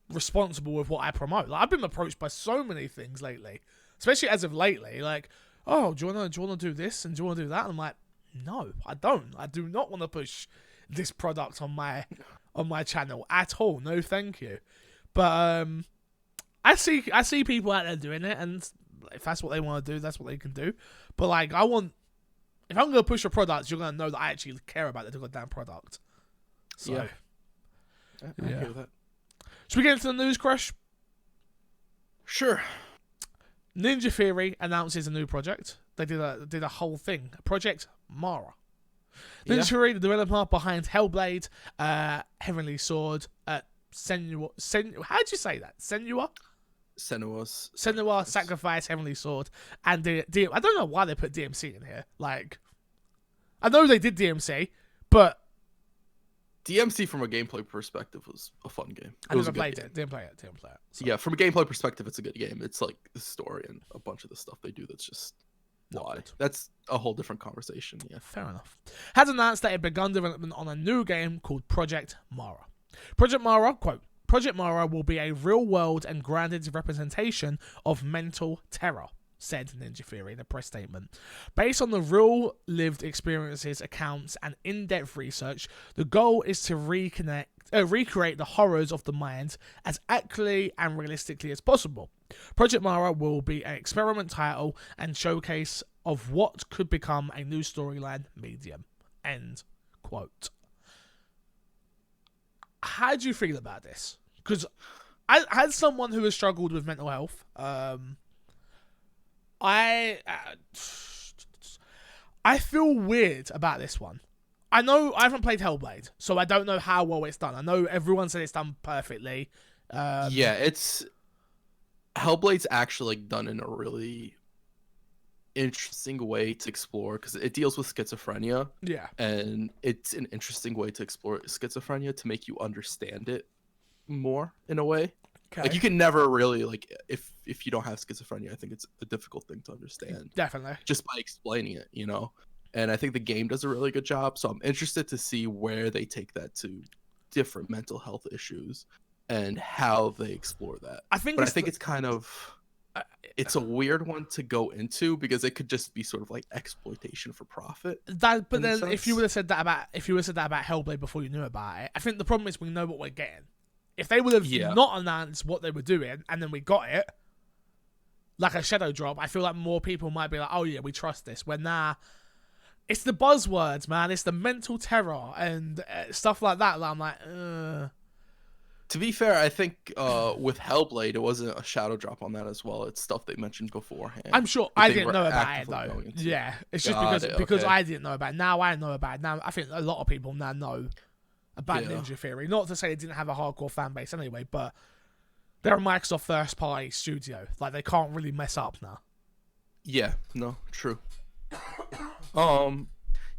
responsible with what I promote. Like I've been approached by so many things lately, especially as of lately. Like, oh, do you wanna do this and do you wanna do that? And I'm like, no, I don't. I do not want to push this product on my channel at all. No, thank you. But I see people out there doing it, and if that's what they want to do, that's what they can do. But like, if I'm gonna push a product, you're gonna know that I actually care about the goddamn product. So, yeah, I hear that. Should we get into the news, Crush? Sure. Ninja Theory announces a new project. They did a whole thing, Project Mara. Ninja Theory, the developer behind Hellblade, Heavenly Sword, Senua. How'd you say that? Senua, Sacrifice, Heavenly Sword, and I don't know why they put DMC in here. Like, I know they did DMC, but DMC from a gameplay perspective was a fun game. I never played it. Didn't play it. So. Yeah, from a gameplay perspective, it's a good game. It's like the story and a bunch of the stuff they do that's just why. That's a whole different conversation. Yeah, fair enough. Has announced that it begun development on a new game called Project Mara. Project Mara, quote, Project Mara will be a real-world and grounded representation of mental terror, said Ninja Theory in a press statement. Based on the real-lived experiences, accounts, and in-depth research, the goal is to recreate the horrors of the mind as accurately and realistically as possible. Project Mara will be an experiment title and showcase of what could become a new storyline medium. End quote. How do you feel about this? Because as someone who has struggled with mental health, I feel weird about this one. I know I haven't played Hellblade, so I don't know how well it's done. I know everyone said it's done perfectly. It's Hellblade's actually like done in a really interesting way to explore because it deals with schizophrenia. Yeah, and it's an interesting way to explore schizophrenia to make you understand it more in a way. Okay. Like you can never really like if you don't have schizophrenia, I think it's a difficult thing to understand. Definitely. Just by explaining it, you know. And I think the game does a really good job. So I'm interested to see where they take that to different mental health issues and how they explore that. I think it's kind of it's a weird one to go into because it could just be sort of like exploitation for profit. But then if you would have said that about Hellblade before you knew about it, I think the problem is we know what we're getting. If they would have not announced what they were doing and then we got it, like a shadow drop, I feel like more people might be like, oh yeah, we trust this. When it's the buzzwords, man. It's the mental terror and stuff like that. I'm like, To be fair, I think with Hellblade, it wasn't a shadow drop on that as well. It's stuff they mentioned beforehand. I'm sure I didn't know about it though. Yeah, it's just because I didn't know about it. Now I know about it. Now I think a lot of people now know about Ninja Theory. Not to say they didn't have a hardcore fan base anyway, but they're a Microsoft first party studio. Like they can't really mess up now. Yeah, no, true.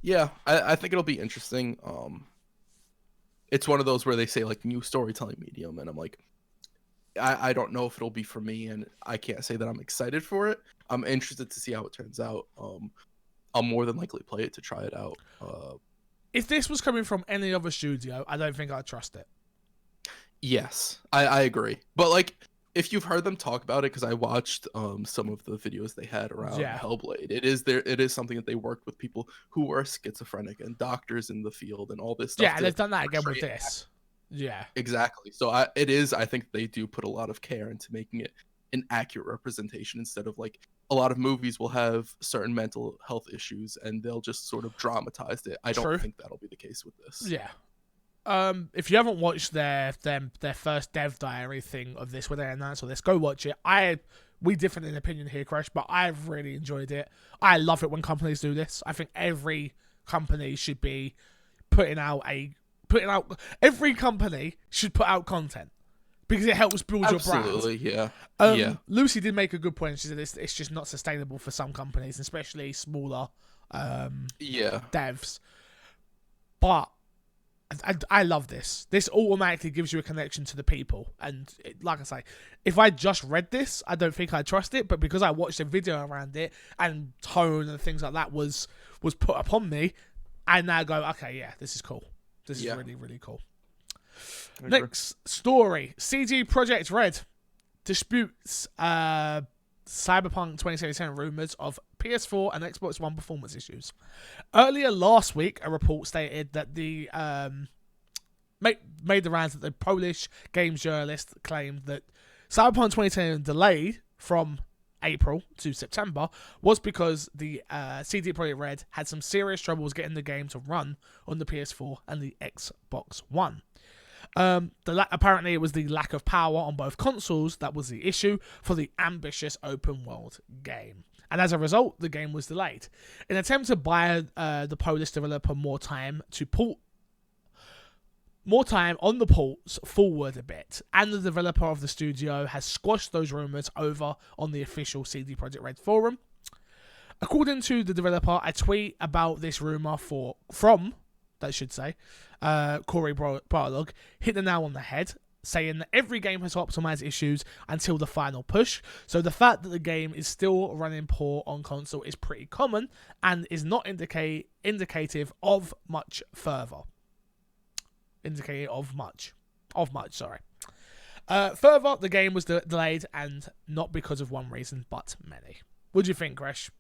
Yeah, I think it'll be interesting. It's one of those where they say like new storytelling medium, and I'm like, I don't know if it'll be for me, and I can't say that I'm excited for it. I'm interested to see how it turns out. I'll more than likely play it to try it out. If this was coming from any other studio, I don't think I'd trust it. Yes, I agree. But like, if you've heard them talk about it, because I watched some of the videos they had around Hellblade, it is something that they worked with people who were schizophrenic and doctors in the field and all this stuff. Yeah, they've done that again with this. Yeah, exactly. So I think they do put a lot of care into making it an accurate representation instead of like a lot of movies will have certain mental health issues and they'll just sort of dramatize it. I don't think that'll be the case with this. Yeah. If you haven't watched their first dev diary thing of this, where they announced all this, go watch it. I we differ in opinion here, Crash, but I've really enjoyed it. I love it when companies do this. I think every company should be every company should put out content because it helps build your brand. Absolutely, yeah. Lucy did make a good point. She said it's just not sustainable for some companies, especially smaller devs. But I love this. This automatically gives you a connection to the people. And like I say, if I just read this, I don't think I'd trust it. But because I watched a video around it and tone and things like that was put upon me, I now go, okay, yeah, this is cool. This is really, really cool. Next story. CD Projekt Red disputes Cyberpunk 2077 rumours of PS4 and Xbox One performance issues. Earlier last week, a report stated that the made the rounds that the Polish games journalist claimed that Cyberpunk 2077 delayed from April to September was because the CD Projekt Red had some serious troubles getting the game to run on the PS4 and the Xbox One. Apparently it was the lack of power on both consoles that was the issue for the ambitious open world game. And as a result, the game was delayed. In an attempt to buy the Polish developer more time on the ports forward a bit, and the developer of the studio has squashed those rumours over on the official CD Projekt Red forum. According to the developer, a tweet about this rumour from Corey Barlog hit the nail on the head, saying that every game has optimized issues until the final push, so the fact that the game is still running poor on console is pretty common and is not indicative of much further. Further, the game was delayed and not because of one reason, but many. What do you think, Gresh?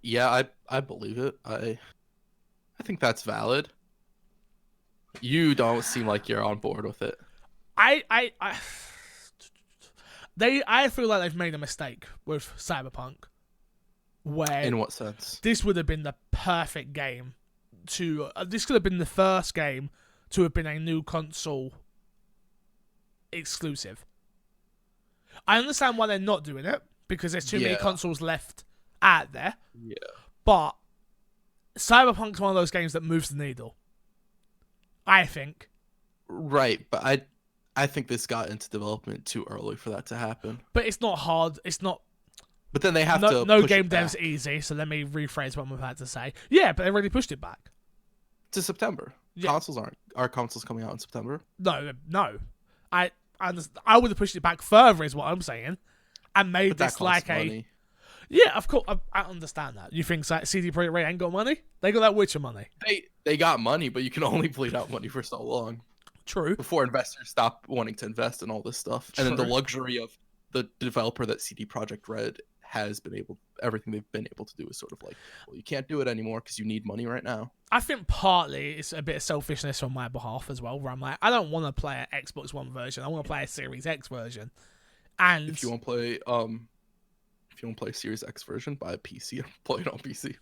Yeah, I believe it. I think that's valid. You don't seem like you're on board with it. I feel like they've made a mistake with Cyberpunk. Where in what sense? This would have been the perfect game to. This could have been the first game to have been a new console exclusive. I understand why they're not doing it because there's too many consoles left out there. Yeah. But Cyberpunk's one of those games that moves the needle, I think. Right, but I think this got into development too early for that to happen. But it's not hard. It's not. But then they have to. No push game it back dev's easy. So let me rephrase what I'm about to say. Yeah, but they already pushed it back to September. Yeah. Are consoles coming out in September? No. I would have pushed it back further, is what I'm saying, and made this like money. Yeah, of course, I understand that. You think CD Projekt Red ain't got money? They got that Witcher money. They got money, but you can only bleed out money for so long. True. Before investors stop wanting to invest in all this stuff. True. And then the luxury of the developer that CD Projekt Red has been everything they've been able to do is sort of like, well, you can't do it anymore because you need money right now. I think partly it's a bit of selfishness on my behalf as well, where I'm like, I don't want to play an Xbox One version. I want to play a Series X version. And if you want to play Series X version, buy a PC and play it on PC.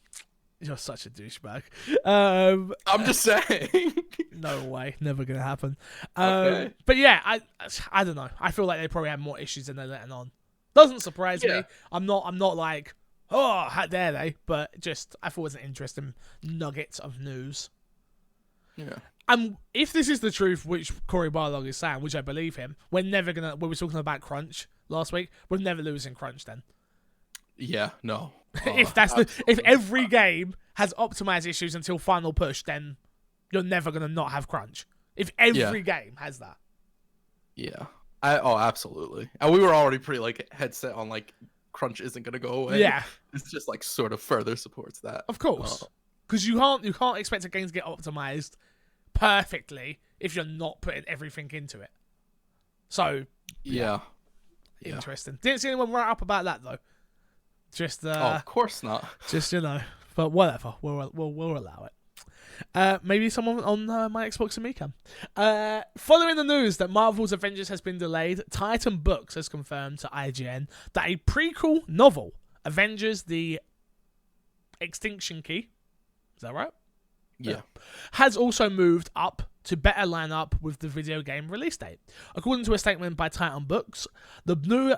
You're such a douchebag. I'm just saying. No way, never gonna happen. Okay. But yeah, I don't know. I feel like they probably have more issues than they're letting on. Doesn't surprise me. I'm not like, oh, how dare they? But just I thought it was an interesting nugget of news. Yeah. And if this is the truth, which Corey Barlog is saying, which I believe him, we're never gonna. We were talking about crunch last week. We're never losing crunch then. Yeah, no. If every game has optimized issues until final push, then you're never gonna not have crunch. If every game has that. Yeah. Absolutely. And we were already pretty like headset on like crunch isn't gonna go away. Yeah. It's just like sort of further supports that. Of course. Because you can't expect a game to get optimized perfectly if you're not putting everything into it. So yeah. Interesting. Didn't see anyone write up about that though. Just of course not. Just but whatever. We'll allow it. Maybe someone on my Xbox and me can. Following the news that Marvel's Avengers has been delayed, Titan Books has confirmed to IGN that a prequel novel, Avengers: The Extinction Key, is that right? Yeah. Has also moved up to better line up with the video game release date. According to a statement by Titan Books, the new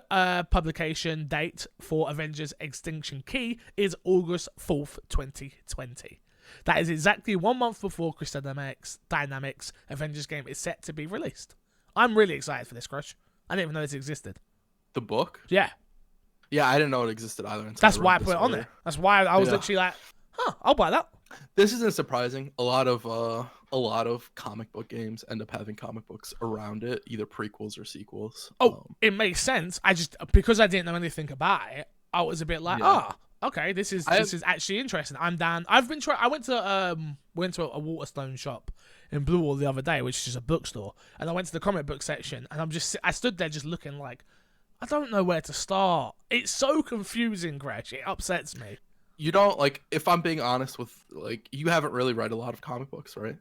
publication date for Avengers Extinction Key is August 4th, 2020. That is exactly 1 month before Crystal Dynamics Avengers game is set to be released. I'm really excited for this, Crush. I didn't even know this existed. The book? Yeah. Yeah, I didn't know it existed either. That's why I put it on there. That's why I was literally like, I'll buy that. This isn't surprising. A lot of comic book games end up having comic books around it, either prequels or sequels. It makes sense. Because I didn't know anything about it, I was a bit like, okay, this is actually interesting. I'm down. I went to a Waterstone shop in Blue Wall the other day, which is just a bookstore, and I went to the comic book section, and I stood there just looking like, I don't know where to start. It's so confusing, Gresh. It upsets me. You don't, like, if I'm being honest with, like, you haven't really read a lot of comic books, right?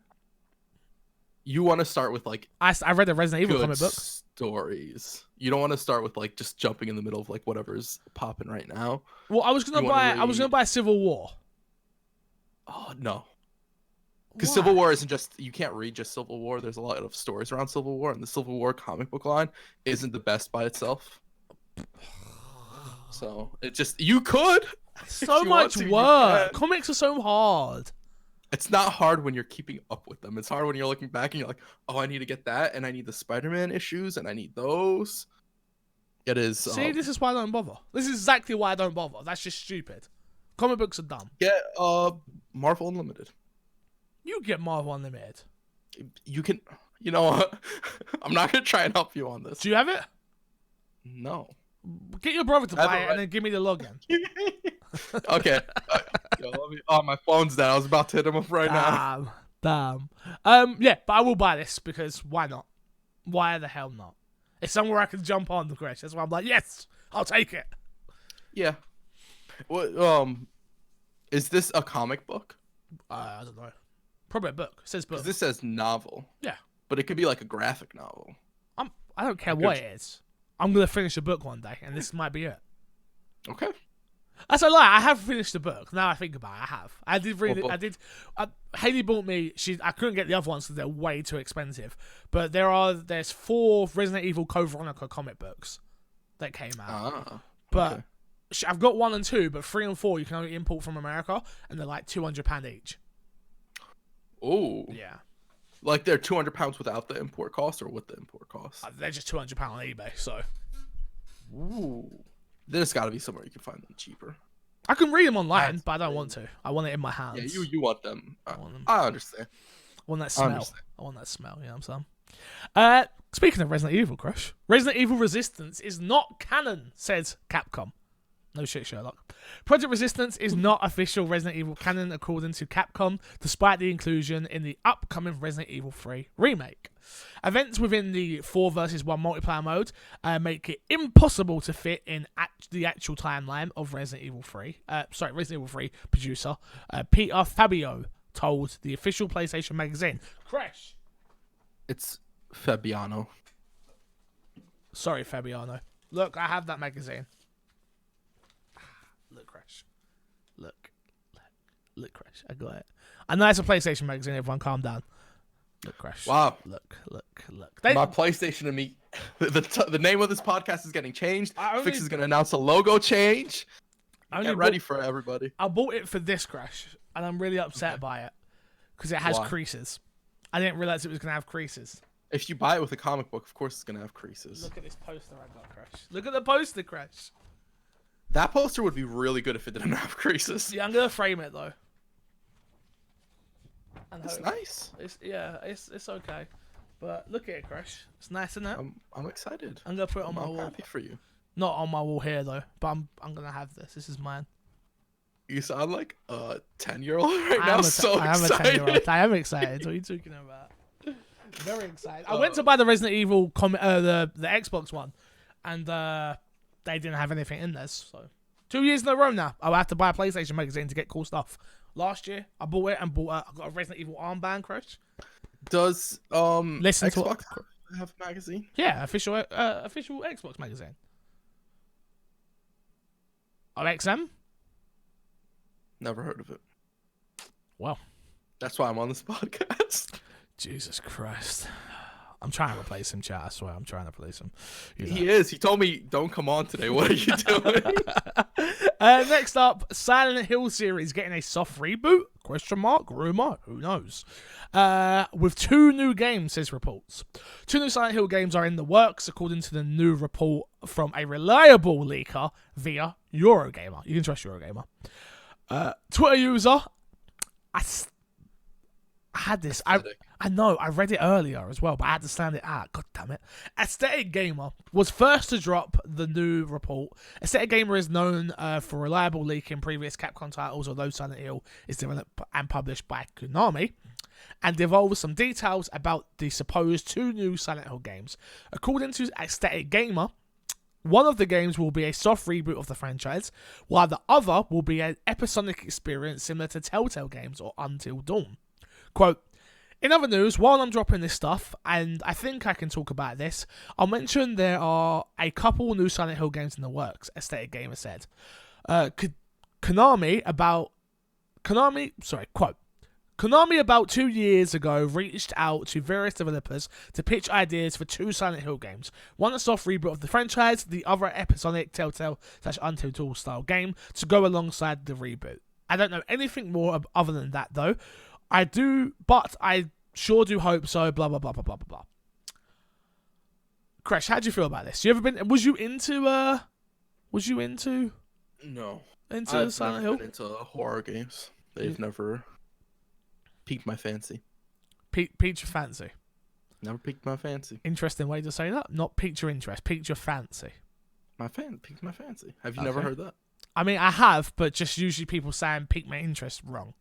You want to start with, like, I read the Resident Evil comic book. Stories. You don't want to start with, like, just jumping in the middle of, like, whatever's popping right now. Well, I was gonna buy Civil War. Oh, no. Because Civil War isn't just, you can't read just Civil War. There's a lot of stories around Civil War, and the Civil War comic book line isn't the best by itself. So, you could. So much work. Comics are so hard. It's not hard when you're keeping up with them. It's hard when you're looking back and you're like, oh, I need to get that, and I need the Spider-Man issues, and I need those. It is. See, this is why I don't bother. This is exactly why I don't bother. That's just stupid. Comic books are dumb. Get Marvel Unlimited. You get Marvel Unlimited. You can. You know what? I'm not gonna try and help you on this. Do you have it? No. Get your brother to buy it and then give me the login. Okay. My phone's down. I was about to hit him up right now. Damn. Yeah, but I will buy this because why not? Why the hell not? It's somewhere I can jump on the crash. That's why I'm like, yes, I'll take it. Yeah. Well, is this a comic book? I don't know. Probably a book. It says book. This says novel. Yeah. But it could be like a graphic novel. I don't care what it is. I'm going to finish a book one day, and this might be it. Okay. That's a lie. I have finished the book. Now I think about it, I have. I did really. I did. Haley bought me. I couldn't get the other ones because they're way too expensive. But there's 4 Resident Evil Code Veronica comic books that came out. But I've got 1 and 2, but 3 and 4 you can only import from America, and they're like £200 each. Oh. Yeah. Like they're £200 without the import cost, or with the import cost? They're just £200 on eBay. So. Ooh. There's got to be somewhere you can find them cheaper. I can read them online, but I don't want to. I want it in my hands. Yeah, you want them. I want them. I understand. I want that smell. I want that smell. You know what I'm saying? Speaking of Resident Evil, Crush, Resident Evil Resistance is not canon, says Capcom. No shit, Sherlock. Project Resistance is not official Resident Evil canon according to Capcom, despite the inclusion in the upcoming Resident Evil 3 remake. Events within the 4 vs 1 multiplayer mode make it impossible to fit in the actual timeline of Resident Evil 3. Resident Evil 3 producer Peter Fabio told the official PlayStation magazine. Crash. It's Fabiano. Sorry, Fabiano. Look, I have that magazine. Look, Crash. Look, Crash. I got it. I know it's a PlayStation magazine. Everyone, calm down. Look, Crash. Wow. Look. My PlayStation and me. The name of this podcast is getting changed. Fix is going to announce a logo change. Get ready for everybody. I bought it for this, Crash, and I'm really upset by it because it has creases. I didn't realize it was going to have creases. If you buy it with a comic book, of course it's going to have creases. Look at this poster I got, Crash. Look at the poster, Crash. That poster would be really good if it didn't have creases. Yeah, I'm going to frame it, though. It's nice. It's okay. But look at it, Crash. It's nice, isn't it? I'm excited. I'm going to put it on my wall. I'm happy for you. Not on my wall here, though, but I'm going to have this. This is mine. You sound like a 10-year-old right now. I am a 10-year-old. I am excited. What are you talking about? Very excited. I went to buy the Resident Evil the Xbox one, and they didn't have anything in there. So 2 years in a row now, I'll have to buy a PlayStation magazine to get cool stuff. Last year, I bought it and I got a Resident Evil armband, Crash. Does Xbox have a magazine? Yeah, official Xbox magazine. Of XM? Never heard of it. Well, that's why I'm on this podcast. Jesus Christ. I'm trying to replace him, chat. I swear, I'm trying to replace him. He is. He told me, don't come on today. What are you doing? Next up, Silent Hill series getting a soft reboot? Question mark? Rumor? Who knows? With 2 new games, says reports. 2 new Silent Hill games are in the works, according to the new report from a reliable leaker via Eurogamer. You can trust Eurogamer. Twitter user, I had this. I know, I read it earlier as well, but I had to stand it out. God damn it. Aesthetic Gamer was first to drop the new report. Aesthetic Gamer is known for reliable leaking previous Capcom titles, although Silent Hill is developed and published by Konami, and divulged some details about the supposed 2 new Silent Hill games. According to Aesthetic Gamer, one of the games will be a soft reboot of the franchise, while the other will be an episodic experience similar to Telltale games or Until Dawn. Quote, in other news, while I'm dropping this stuff, and I think I can talk about this, I'll mention there are a couple new Silent Hill games in the works, Aesthetic Gamer said. Konami about 2 years ago reached out to various developers to pitch ideas for 2 Silent Hill games. One a soft reboot of the franchise, the other episodic Telltale/Until Dawn style game to go alongside the reboot. I don't know anything more other than that though. I sure do hope so, blah, blah, blah, blah, blah, blah. Crash, how do you feel about this? Was you into No. Into Silent Hill? Been into horror games. They've never piqued my fancy. Piqued your fancy? Never piqued my fancy. Interesting way to say that. Not piqued your interest, piqued your fancy. Piqued my fancy. Have you never heard that? I mean, I have, but just usually people saying piqued my interest wrong.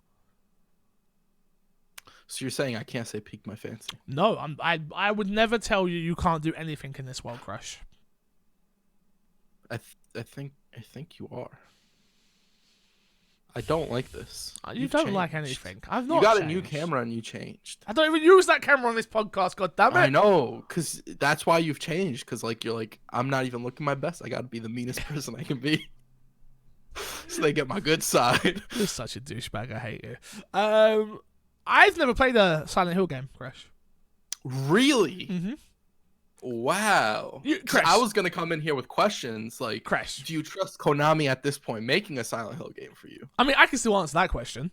So you're saying I can't say pique my fancy? No, I would never tell you can't do anything in this world, Crush. I think you are. I don't like this. You don't like anything. I've not. You got changed. a new camera and you changed. I don't even use that camera on this podcast. God damn it! I know, because that's why you've changed. Because you're like, I'm not even looking my best. I got to be the meanest person I can be. So they get my good side. You're such a douchebag. I hate you. I've never played a Silent Hill game, Crash. Really? Mm-hmm. Wow. I was going to come in here with questions like, Crash, do you trust Konami at this point making a Silent Hill game for you? I mean, I can still answer that question.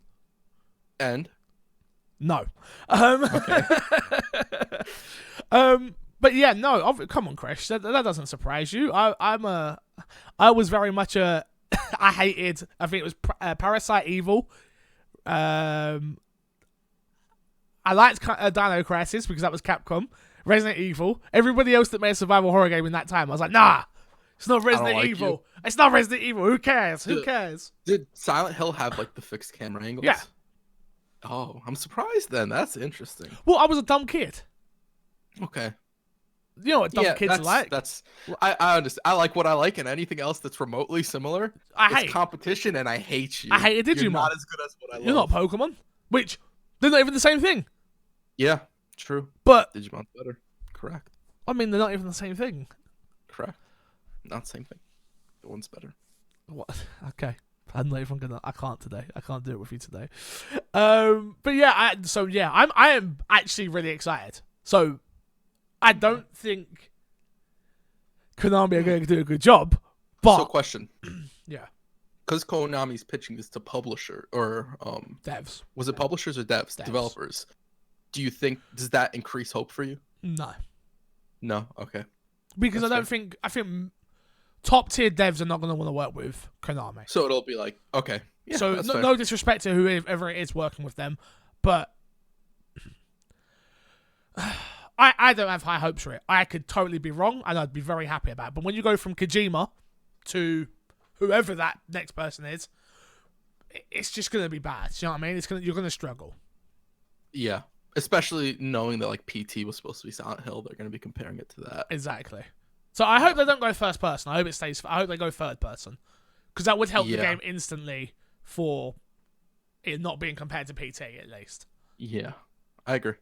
And? No. Okay. But yeah, no. Come on, Crash. That doesn't surprise you. I was very much I hated. I think it was Parasite Evil. I liked Dino Crisis because that was Capcom. Resident Evil. Everybody else that made a survival horror game in that time, I was like, nah, it's not Resident Evil. It's not Resident Evil. Who cares? Who cares? Did Silent Hill have the fixed camera angles? Yeah. Oh, I'm surprised then. That's interesting. Well, I was a dumb kid. Okay. You know what dumb kids are like. I understand. I like what I like, and anything else that's remotely similar, it's competition, and I hate you. I hated Digimon. You're not as good as what I love. You're not Pokemon, which they're not even the same thing. Yeah, true. But Digimon's better. Correct. I mean, they're not even the same thing. Correct. Not the same thing. The one's better. What? Okay. I'm not even gonna. I can't today. I can't do it with you today. But yeah. I am actually really excited. So I don't think Konami are going to do a good job. But so question. Yeah. Because Konami's pitching this to publisher or devs. Was it publishers or devs? Developers. Do you think does that increase hope for you? No. No. Okay. Because I think top tier devs are not going to want to work with Konami. So it'll be like okay. Yeah, so no disrespect to whoever it is working with them, but I don't have high hopes for it. I could totally be wrong, and I'd be very happy about it. But when you go from Kojima to whoever that next person is, it's just going to be bad. You know what I mean? You're going to struggle. Yeah. Especially knowing that PT was supposed to be Silent Hill, they're going to be comparing it to that. Exactly. So I hope they don't go first person. I hope they go third person, because that would help the game instantly for it not being compared to PT at least. Yeah, I agree.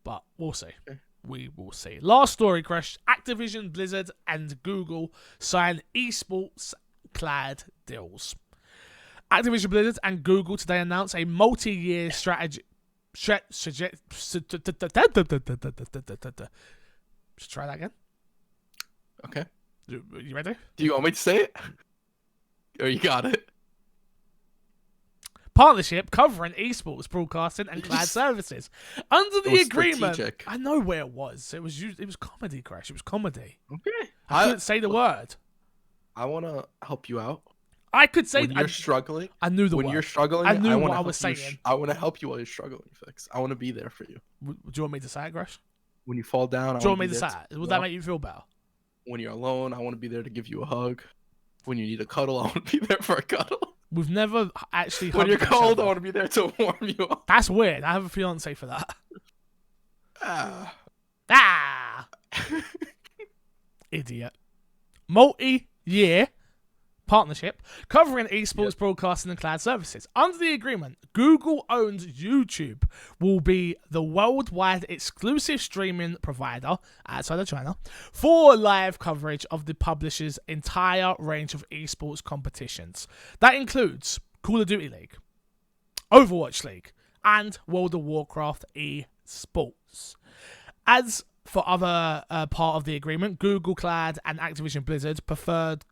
But we'll see. Okay. We will see. Last story, Crash. Activision, Blizzard, and Google sign esports clad deals. Activision Blizzard and Google today announced a multi-year Should try that again. Okay. You ready? Do you want me to say it? Or you got it? Partnership covering esports broadcasting and cloud services. Under the agreement, strategic. I know where it was. It was comedy, Crash. It was comedy. Okay. I couldn't say the word. I want to help you out. I could say when you're struggling. I knew the word. When you're struggling, I knew what I was saying. I want to help you while you're struggling, Fix. I want to be there for you. Do you want me to say it, Crash? When you fall down, Do you want me to say it? Would that make you feel better? When you're alone, I want to be there to give you a hug. When you need a cuddle, I want to be there for a cuddle. We've never actually. When you're cold, I want to be there to warm you up. That's weird. I have a fiance for that. Idiot. Multi-year partnership covering esports broadcasting and cloud services. Under the agreement, Google owns YouTube will be the worldwide exclusive streaming provider outside of China for live coverage of the publisher's entire range of esports competitions. That includes Call of Duty League, Overwatch League, and World of Warcraft esports. As for other part of the agreement, Google Cloud and Activision Blizzard's preferred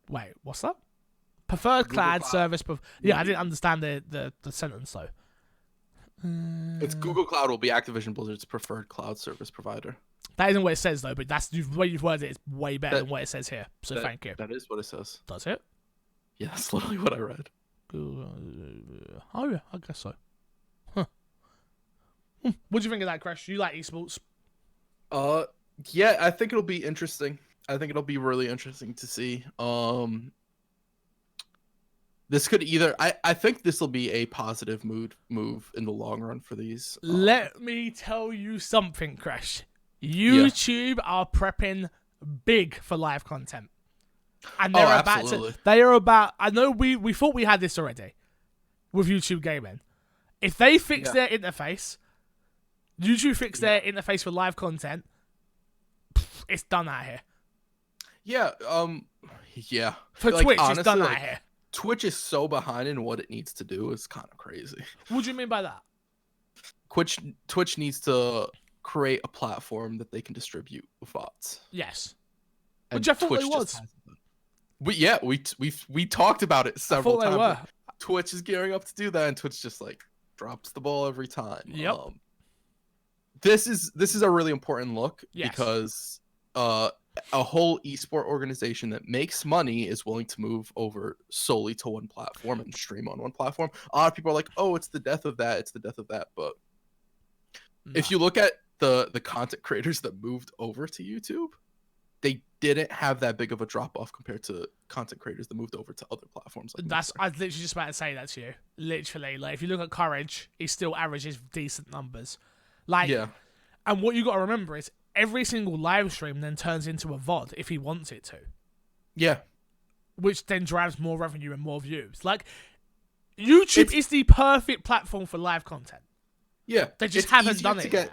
wait, what's that? Preferred cloud service. I didn't understand the sentence though. It's Google Cloud will be Activision Blizzard's preferred cloud service provider. That isn't what it says though, but that's the way you've worded it is way better than what it says here. So thank you. That is what it says. Does it? Yeah, that's literally what I read. Oh yeah, I guess so. Huh. What do you think of that, Crash? You like esports? Yeah, I think it'll be interesting. I think it'll be really interesting to see. This could either I think this will be a positive move in the long run for these. Let me tell you something, Crash. YouTube are prepping big for live content. And they're about I know we thought we had this already with YouTube gaming. If they fix their interface, YouTube fix their interface for live content, it's done out here. Yeah, For like, Twitch, honestly, it's done out here. Twitch is so behind in what it needs to do. It's kind of crazy. What do you mean by that? Twitch needs to create a platform that they can distribute VODs. Yes. And Which I thought Twitch it was. We talked about it several times. Were. Twitch is gearing up to do that, and Twitch just like drops the ball every time. Yep. This is a really important look because a whole esport organization that makes money is willing to move over solely to one platform and stream on one platform. A lot of people are like, "Oh, it's the death of that. It's the death of that." But if you look at the content creators that moved over to YouTube, they didn't have that big of a drop off compared to content creators that moved over to other platforms. Like I was literally just about to say that to you. Literally, like if you look at Courage, he still averages decent numbers. Like, and what you got to remember is every single live stream then turns into a VOD if he wants it to. Yeah. Which then drives more revenue and more views. Like, YouTube is the perfect platform for live content. Yeah. They just haven't done it yet.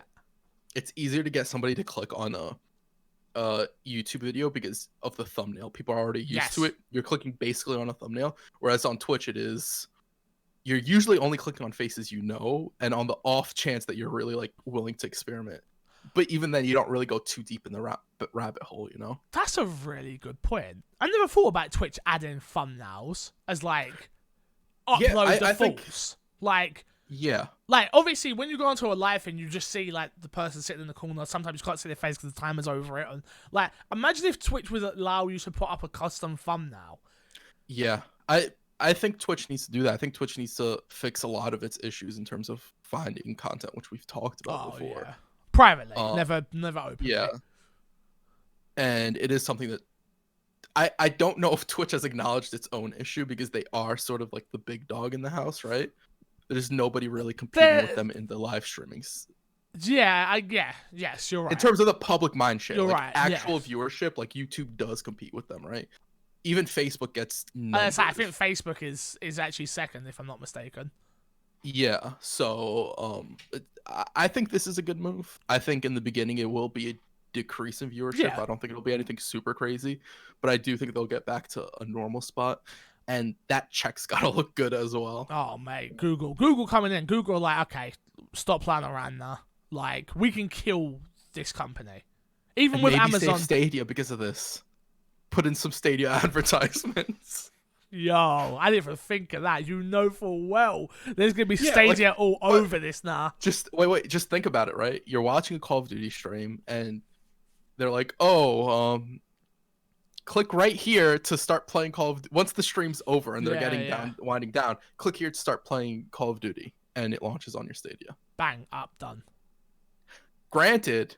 It's easier to get somebody to click on a YouTube video because of the thumbnail. People are already used to it. You're clicking basically on a thumbnail. Whereas on Twitch, you're usually only clicking on faces you know, and on the off chance that you're really like willing to experiment. But even then, you don't really go too deep in the rabbit hole, you know? That's a really good point. I never thought about Twitch adding thumbnails as like upload defaults. Like obviously when you go onto a live thing, you just see like the person sitting in the corner. Sometimes you can't see their face because the timer's over it. And like, imagine if Twitch would allow you to put up a custom thumbnail. Yeah, I think Twitch needs to do that. I think Twitch needs to fix a lot of its issues in terms of finding content, which we've talked about before. Yeah. Privately, never openly. Yeah. And it is something that I don't know if Twitch has acknowledged its own issue because they are sort of like the big dog in the house, right? There's nobody really competing with them in the live streamings. Yes, you're right. In terms of the public mind share, you're like right. Actual viewership, like YouTube does compete with them, right? Even Facebook gets numbers. I think Facebook is actually second, if I'm not mistaken. Yeah, so I think this is a good move. I think in the beginning it will be a decrease in viewership. I don't think it'll be anything super crazy, but I do think they'll get back to a normal spot. and that check's gotta look good as well. Oh mate, Google coming in. Google like, okay, stop playing around now. Like, we can kill this company, even And with maybe Amazon. save Stadia because of this. Put in some Stadia advertisements. Yo, I didn't even think of that. You know full well there's gonna be Yeah, Stadia like, all over this now. Just wait. Just think about it, right? You're watching a Call of Duty stream, and they're like, "Oh, click right here to start playing Call of." Once the stream's over and they're winding down, click here to start playing Call of Duty, and it launches on your Stadia. Bang, up, done. Granted,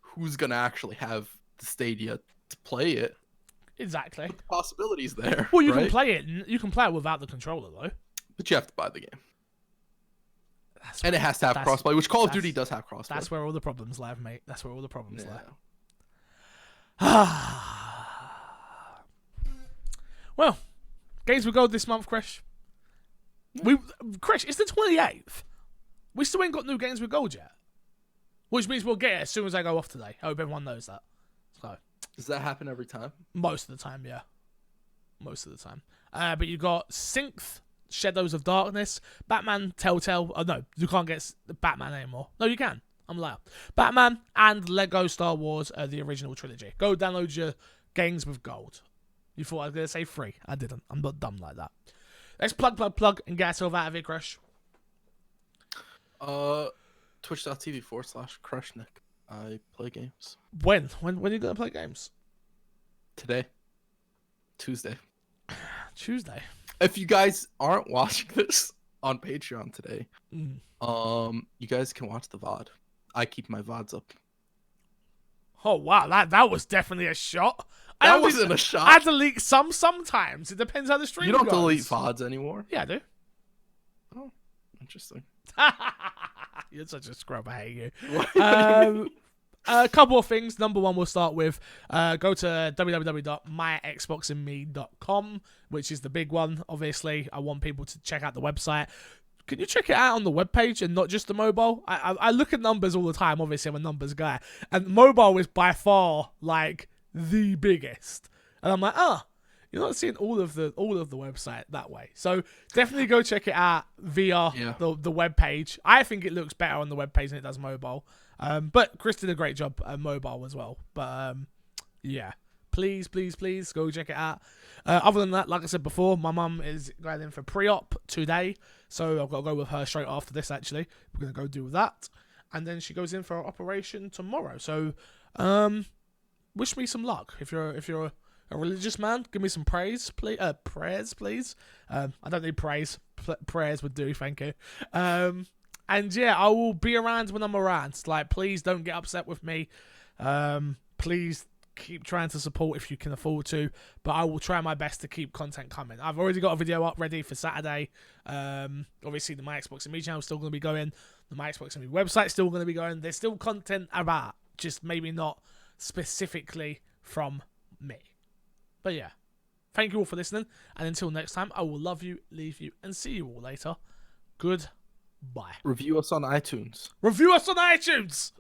who's gonna actually have the Stadia to play it? Exactly. The possibilities there. Well, you right? can play it. You can play it without the controller though. But you have to buy the game. And it has to have crossplay, which Call of Duty does have crossplay. That's where all the problems lie, mate. That's where all the problems lie. Well, games will go this month, Krish. Krish, it's the 28th. We still ain't got new games with gold yet. Which means we'll get it as soon as I go off today. I hope everyone knows that. So, does that happen every time? most of the time, yeah. Most of the time. But you got Synth, Shadows of Darkness, Batman, Telltale. Oh, no, you can't get Batman anymore. No, you can. I'm allowed. Batman and Lego Star Wars, the original trilogy. Go download your games with gold. You thought I was going to say free. I didn't. I'm not dumb like that. Let's plug, and get ourselves out of here, Crush. Twitch.tv/Crushnick. I play games. When are you going to play games? Today. Tuesday. If you guys aren't watching this on Patreon today, you guys can watch the VOD. I keep my VODs up. Oh, wow. That was definitely a shot. That wasn't a shot. I delete sometimes. It depends how the stream goes. You don't delete VODs anymore? Yeah, I do. Oh, interesting. You're such a scrub. I hate you. A couple of things. Number one, we'll start with go to www.myxboxandme.com, which is the big one. Obviously, I want people to check out the website. Can you check it out on the webpage and not just the mobile? I look at numbers all the time. Obviously, I'm a numbers guy, and mobile is by far like the biggest. And I'm like, you're not seeing all of the website that way. So definitely go check it out via the web page. I think it looks better on the web page than it does mobile. But Chris did a great job at mobile as well. But yeah, please go check it out. Other than that, like I said before, my mum is going in for pre-op today, so I've got to go with her straight after this. Actually, we're gonna go do that, and then she goes in for her operation tomorrow. So, wish me some luck. If you're a religious man, give me some prayers, please. I don't need praise. Prayers would do, thank you. And yeah, I will be around when I'm around. Like, please don't get upset with me. Please keep trying to support if you can afford to. But I will try my best to keep content coming. I've already got a video up ready for Saturday. Obviously, the My Xbox and Me channel is still going to be going. The My Xbox and Me website is still going to be going. There's still content about, just maybe not specifically from me. But yeah, thank you all for listening. And until next time, I will love you, leave you, and see you all later. Goodbye. Review us on iTunes. Review us on iTunes!